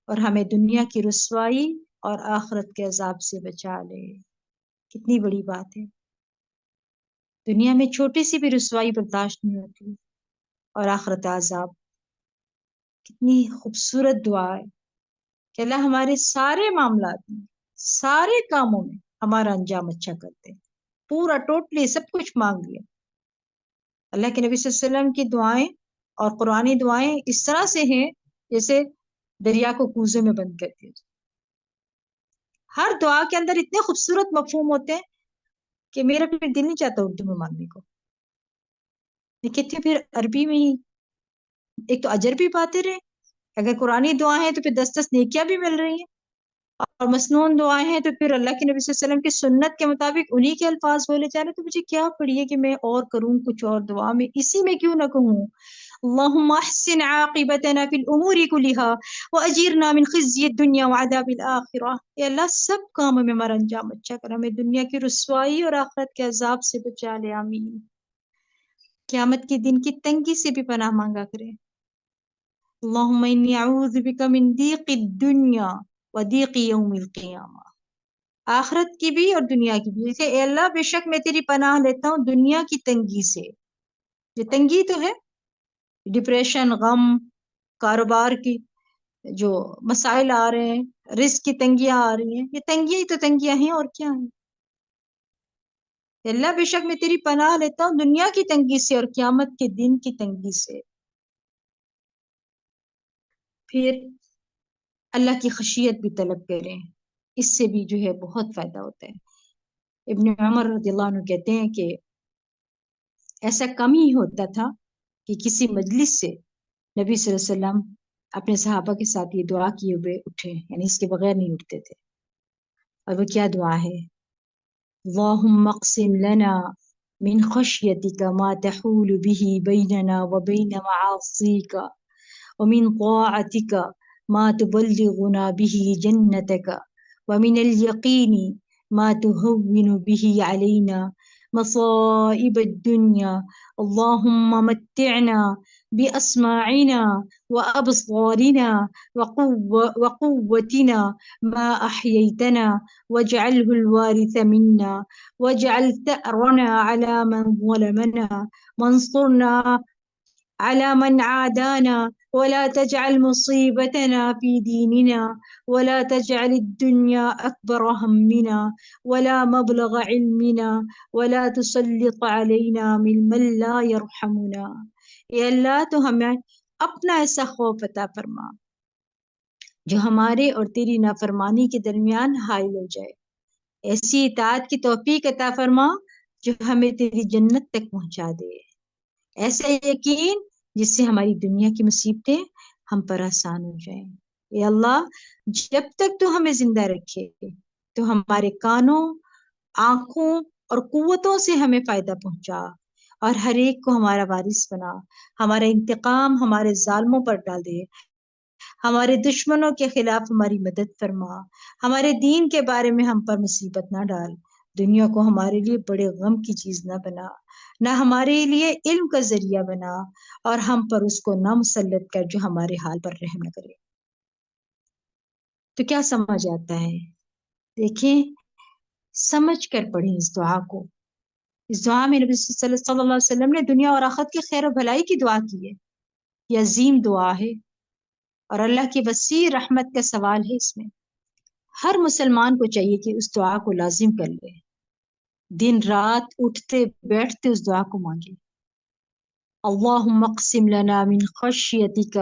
اور ہمیں دنیا کی رسوائی اور آخرت کے عذاب سے بچا لے۔ کتنی بڑی بات ہے، دنیا میں چھوٹی سی بھی رسوائی برداشت نہیں ہوتی اور آخرت عذاب۔ کتنی خوبصورت دعا ہے کہ اللہ ہمارے سارے معاملات میں، سارے کاموں میں ہمارا انجام اچھا کرتے، پورا ٹوٹلی سب کچھ مانگ لیا۔ اللہ کے نبی صلی اللہ علیہ وسلم کی دعائیں اور قرآنی دعائیں اس طرح سے ہیں جیسے دریا کو کوزے میں بند کر دیا جائے۔ ہر دعا کے اندر اتنے خوبصورت مفہوم ہوتے ہیں کہ میرا پھر دل نہیں چاہتا اردو میں مانگنے کو، لیکن پھر عربی میں ہی ایک تو اجر بھی پاتے رہے، اگر قرآنی دعائیں ہیں تو پھر 10 نیکیاں بھی مل رہی ہیں، اور مسنون دعائیں ہیں تو پھر اللہ کے نبی صلی اللہ علیہ وسلم کی سنت کے مطابق انہی کے الفاظ بولے جا رہے، تو مجھے کیا پڑی ہے کہ میں اور کروں کچھ اور دعا میں، اسی میں کیوں نہ کہوں اللہم احسن عاقبتنا فی الامور کلہا واجرنا من خزی الدنیا وعذاب الآخرہ۔ اے اللہ سب کاموں میں ہمارا انجام اچھا کر، ہمیں دنیا کی رسوائی اور آخرت کے عذاب سے بچا لے، آمین۔ قیامت کے دن کی تنگی سے بھی پناہ مانگا کرے، اللہم انی اعوذ بک من ضیق الدنیا وضیق یوم القیامہ۔ آخرت کی بھی اور دنیا کی بھی، کہ اے اللہ بے شک میں تیری پناہ لیتا ہوں دنیا کی تنگی سے، یہ تنگی تو ہے، ڈپریشن، غم، کاروبار کی جو مسائل آ رہے ہیں، رزق کی تنگیاں آ رہی ہیں، یہ تنگیاں ہی تو تنگیاں ہیں اور کیا ہیں۔ اللہ بے شک میں تیری پناہ لیتا ہوں دنیا کی تنگی سے اور قیامت کے دن کی تنگی سے۔ پھر اللہ کی خشیت بھی طلب کریں، اس سے بھی جو ہے بہت فائدہ ہوتا ہے۔ ابن عمر رضی اللہ عنہ کہتے ہیں کہ ایسا کم ہی ہوتا تھا کہ کسی مجلس سے نبی صلی اللہ علیہ وسلم اپنے صحابہ کے ساتھ یہ دعا کیے ہوئے اٹھے، یعنی اس کے بغیر نہیں اٹھتے تھے۔ اور وہ کیا دعا ہے؟ اللہم اقسم لنا من خشیتک ما تحول به بیننا وبین معاصیک ومن طاعتك ما تبلغنا به جنتك ومن اليقين ما تهون به علينا مصائب الدنيا اللهم متعنا بأسماعنا وأبصارنا وقوتنا ما أحييتنا واجعله الوارث منا واجعل ثأرنا على من ظلمنا وانصرنا على من عادانا ولا تجعل مصيبتنا في ديننا ولا تجعل الدنيا أكبر همنا ولا مبلغ علمنا ولا تسلط علينا من لا يرحمنا۔ اے اللہ تو ہمیں اپنا ایسا خوف عطا فرما جو ہمارے اور تیری نافرمانی کے درمیان حائل ہو جائے، ایسی اطاعت کی توفیق عطا فرما جو ہمیں تیری جنت تک پہنچا دے، ایسا یقین جس سے ہماری دنیا کی مصیبتیں ہم پر آسان ہو جائیں۔ اے اللہ جب تک تو ہمیں زندہ رکھے تو ہمارے کانوں، آنکھوں اور قوتوں سے ہمیں فائدہ پہنچا اور ہر ایک کو ہمارا وارث بنا، ہمارا انتقام ہمارے ظالموں پر ڈال دے، ہمارے دشمنوں کے خلاف ہماری مدد فرما، ہمارے دین کے بارے میں ہم پر مصیبت نہ ڈال، دنیا کو ہمارے لیے بڑے غم کی چیز نہ بنا، نہ ہمارے لیے علم کا ذریعہ بنا، اور ہم پر اس کو نہ مسلط کر جو ہمارے حال پر رحم نہ کرے۔ تو کیا سمجھ آتا ہے؟ دیکھیں، سمجھ کر پڑھیں اس دعا کو۔ اس دعا میں نبی صلی اللہ علیہ وسلم نے دنیا اور آخرت کی خیر و بھلائی کی دعا کی ہے، یہ عظیم دعا ہے اور اللہ کی وسیع رحمت کا سوال ہے اس میں۔ ہر مسلمان کو چاہیے کہ اس دعا کو لازم کر لے، دن رات اٹھتے بیٹھتے اس دعا کو مانگے۔ اللہم اقسم لنا من خشیتک،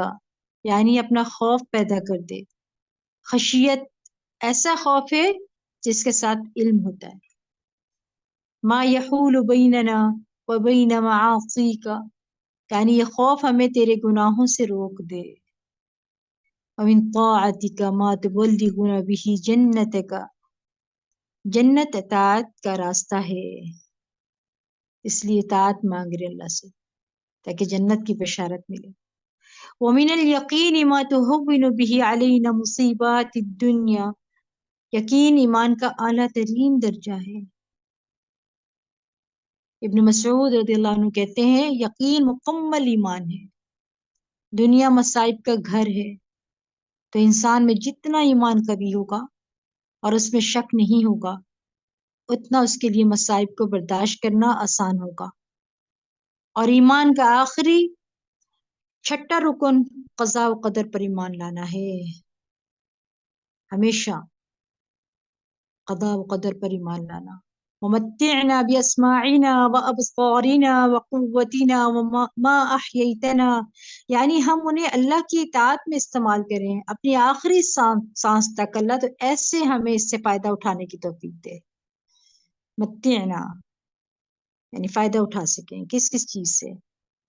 یعنی اپنا خوف پیدا کر دے. خشیت ایسا خوف ہے جس کے ساتھ علم ہوتا ہے. ما یحول بیننا و بین معاصیک، یعنی یہ خوف ہمیں تیرے گناہوں سے روک دے. ومن طاعتک ما تبلغنا به جنتک، جنت اطاعت کا راستہ ہے، اس لیے اطاعت مانگ رہے اللہ سے تاکہ جنت کی بشارت ملے. ومن الیقین ما تہون به علینا مصیبات الدنیا، یقین ایمان کا اعلیٰ ترین درجہ ہے. ابن مسعود رضی اللہ عنہ کہتے ہیں یقین مکمل ایمان ہے، دنیا مصائب کا گھر ہے. تو انسان میں جتنا ایمان قوی ہوگا اور اس میں شک نہیں ہوگا، اتنا اس کے لیے مصائب کو برداشت کرنا آسان ہوگا. اور ایمان کا آخری چھٹا رکن قضاء و قدر پر ایمان لانا ہے. ہمیشہ قضاء و قدر پر ایمان لانا. ومتعنا باسماعنا وابصارنا وقوتنا وما احییتنا، یعنی ہم انہیں اللہ کی اطاعت میں استعمال کریں اپنی آخری سانس تک. اللہ تو ایسے ہمیں اس سے فائدہ اٹھانے کی توفیق دے. متعنا یعنی فائدہ اٹھا سکیں کس کس چیز سے؟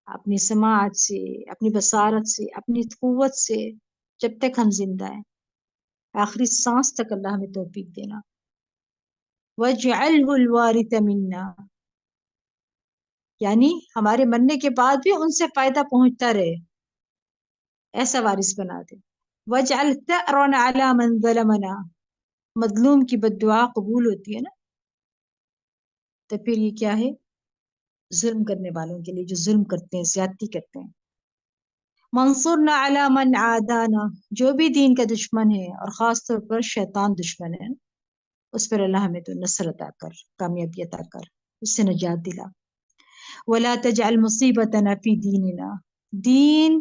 اپنی سماعت سے، اپنی بصارت سے، اپنی قوت سے، جب تک ہم زندہ ہیں آخری سانس تک اللہ ہمیں توفیق دینا. وَاجْعَلْهُ الْوَارِثَ مِنَّا، یعنی ہمارے مرنے کے بعد بھی ان سے فائدہ پہنچتا رہے، ایسا وارث بنا دے. وَاجْعَلْ ثَأْرًا عَلَى مَنْ ظَلَمَنَا، مظلوم کی بد دعا قبول ہوتی ہے نا، تو پھر یہ کیا ہے؟ ظلم کرنے والوں کے لیے جو ظلم کرتے ہیں، زیادتی کرتے ہیں. منصورنا علی من عادانا، جو بھی دین کا دشمن ہے اور خاص طور پر شیطان دشمن ہے، اس پر اللہ ہمیں تو نصر عطا کر، کامیابی عطا کر، اس سے نجات دلا. ولا تجعل مصیبتنا فی دیننا، دین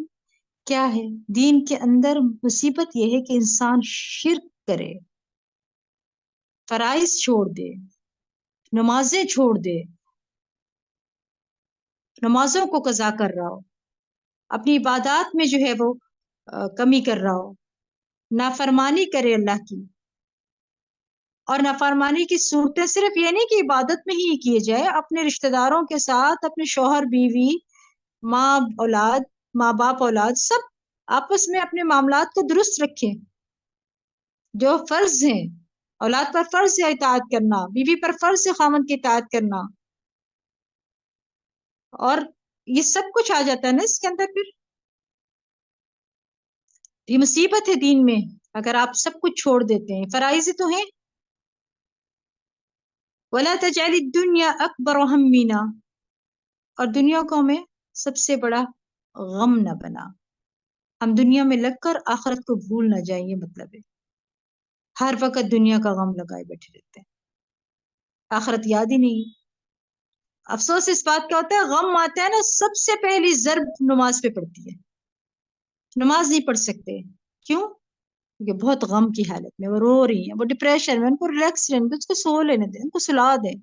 کیا ہے؟ دین کے اندر مصیبت یہ ہے کہ انسان شرک کرے، فرائض چھوڑ دے، نمازیں چھوڑ دے، نمازوں کو قضا کر رہا ہو، اپنی عبادات میں جو ہے وہ کمی کر رہا ہو، نافرمانی کرے اللہ کی. اور نافرمانی کی صورتیں صرف یہ نہیں کہ عبادت میں ہی کیے جائے، اپنے رشتہ داروں کے ساتھ، اپنے شوہر بیوی، ماں اولاد، ماں باپ اولاد، سب آپس میں اپنے معاملات کو درست رکھیں. جو فرض ہیں، اولاد پر فرض ہے اطاعت کرنا، بیوی پر فرض ہے خاوند کی اطاعت کرنا، اور یہ سب کچھ آ جاتا ہے نا اس کے اندر. پھر یہ مصیبت ہے دین میں اگر آپ سب کچھ چھوڑ دیتے ہیں. فرائض تو ہیں. ولا تجعل الدنیا اکبر ہمنا، اور دنیا کو ہمیں سب سے بڑا غم نہ بنا. ہم دنیا میں لگ کر آخرت کو بھول نہ جائیں، یہ مطلب ہے. ہر وقت دنیا کا غم لگائے بیٹھے رہتے ہیں، آخرت یاد ہی نہیں. افسوس اس بات کا ہوتا ہے غم آتا ہے نا، سب سے پہلی ضرب نماز پہ پڑتی ہے. نماز نہیں پڑھ سکتے، کیوں؟ کیونکہ بہت غم کی حالت میں وہ رو رہی ہیں، وہ ڈپریشن میں، ان کو ریلیکس رہنے دیں، اس کو سو لینے دیں، ان کو سلا دیں.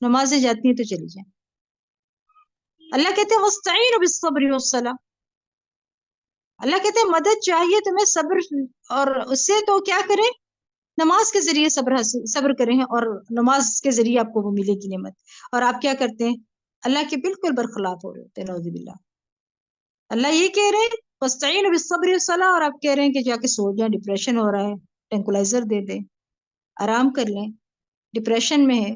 نمازیں جاتی ہیں تو چلی جائیں. اللہ کہتے ہیں وَاسْتَعِينُوا بِالصَّبْرِ وَالصَّلَاةِ، اللہ کہتے ہیں مدد چاہیے تمہیں صبر اور اس سے، تو کیا کریں؟ نماز کے ذریعے صبر کریں، اور نماز کے ذریعے آپ کو وہ ملے گی نعمت. اور آپ کیا کرتے ہیں؟ اللہ کے بالکل برخلاف ہو رہے ہوتے ہیں، نعوذ باللہ. اللہ یہ کہہ رہے ہیں وَاسْتَعِينُوا بِالصَّبْرِ وَالصَّلَاةِ، اور آپ کہہ رہے ہیں کہ جا کے سو جائیں، ڈپریشن ہو رہا ہے، ٹینکولائزر دے دیں، آرام کر لیں. ڈپریشن میں ہے،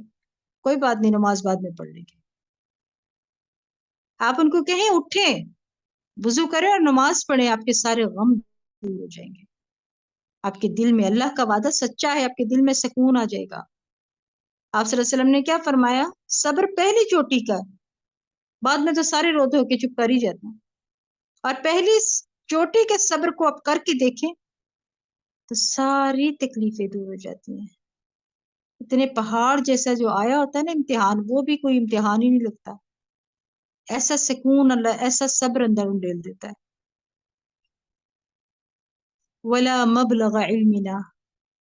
کوئی بات نہیں، نماز بعد میں پڑھ لیں گے. آپ ان کو کہیں اٹھیں، وضو کریں اور نماز پڑھیں، آپ کے سارے غم دور ہو جائیں گے. آپ کے دل میں اللہ کا وعدہ سچا ہے، آپ کے دل میں سکون آ جائے گا. آپ صلی اللہ علیہ وسلم نے کیا فرمایا؟ صبر پہلی چوٹی کا، بعد میں تو سارے رو دھو کے چپ کر ہی جاتے ہیں. اور پہلی چوٹی کے صبر کو آپ کر کے دیکھیں تو ساری تکلیفیں دور ہو جاتی ہیں. اتنے پہاڑ جیسا جو آیا ہوتا ہے نا امتحان، وہ بھی کوئی امتحان ہی نہیں لگتا. ایسا سکون اللہ، ایسا صبر اندر ڈال دیتا ہے. ولا مبلغ علمنا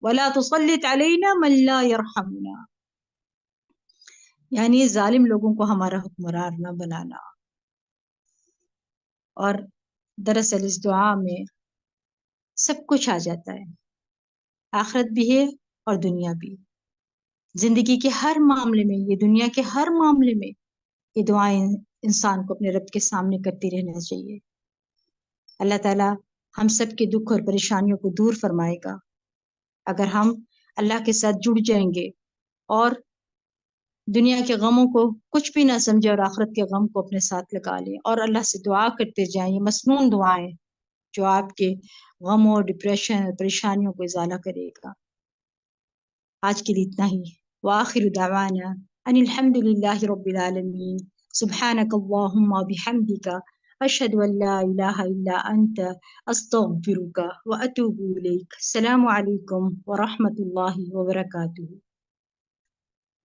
ولا تسلط علینا من لا يرحمنا، یعنی ظالم لوگوں کو ہمارا حکمران نہ بنانا، اور دراصل اس دعا میں سب کچھ آ جاتا ہے، آخرت بھی ہے اور دنیا بھی، زندگی کے ہر معاملے میں، یہ دنیا کے ہر معاملے میں یہ دعائیں انسان کو اپنے رب کے سامنے کرتی رہنا چاہیے۔ اللہ تعالیٰ ہم سب کے دکھ اور پریشانیوں کو دور فرمائے گا اگر ہم اللہ کے ساتھ جڑ جائیں گے اور دنیا کے غموں کو کچھ بھی نہ سمجھے اور آخرت کے غم کو اپنے ساتھ لگا لیں اور اللہ سے دعا کرتے جائیں۔ یہ مسنون دعائیں جو آپ کے غموں اور ڈپریشن اور پریشانیوں کو ازالہ کرے گا۔ آج کے لیے اتنا ہی، وآخر دعوانا ان الحمد للہ رب العالمین، سبحانک اللہم وبحمدک، اشہد ان لا الہ الا انت، استغفرک واتوب الیک۔ السلام علیکم ورحمۃ اللہ وبرکاتہ۔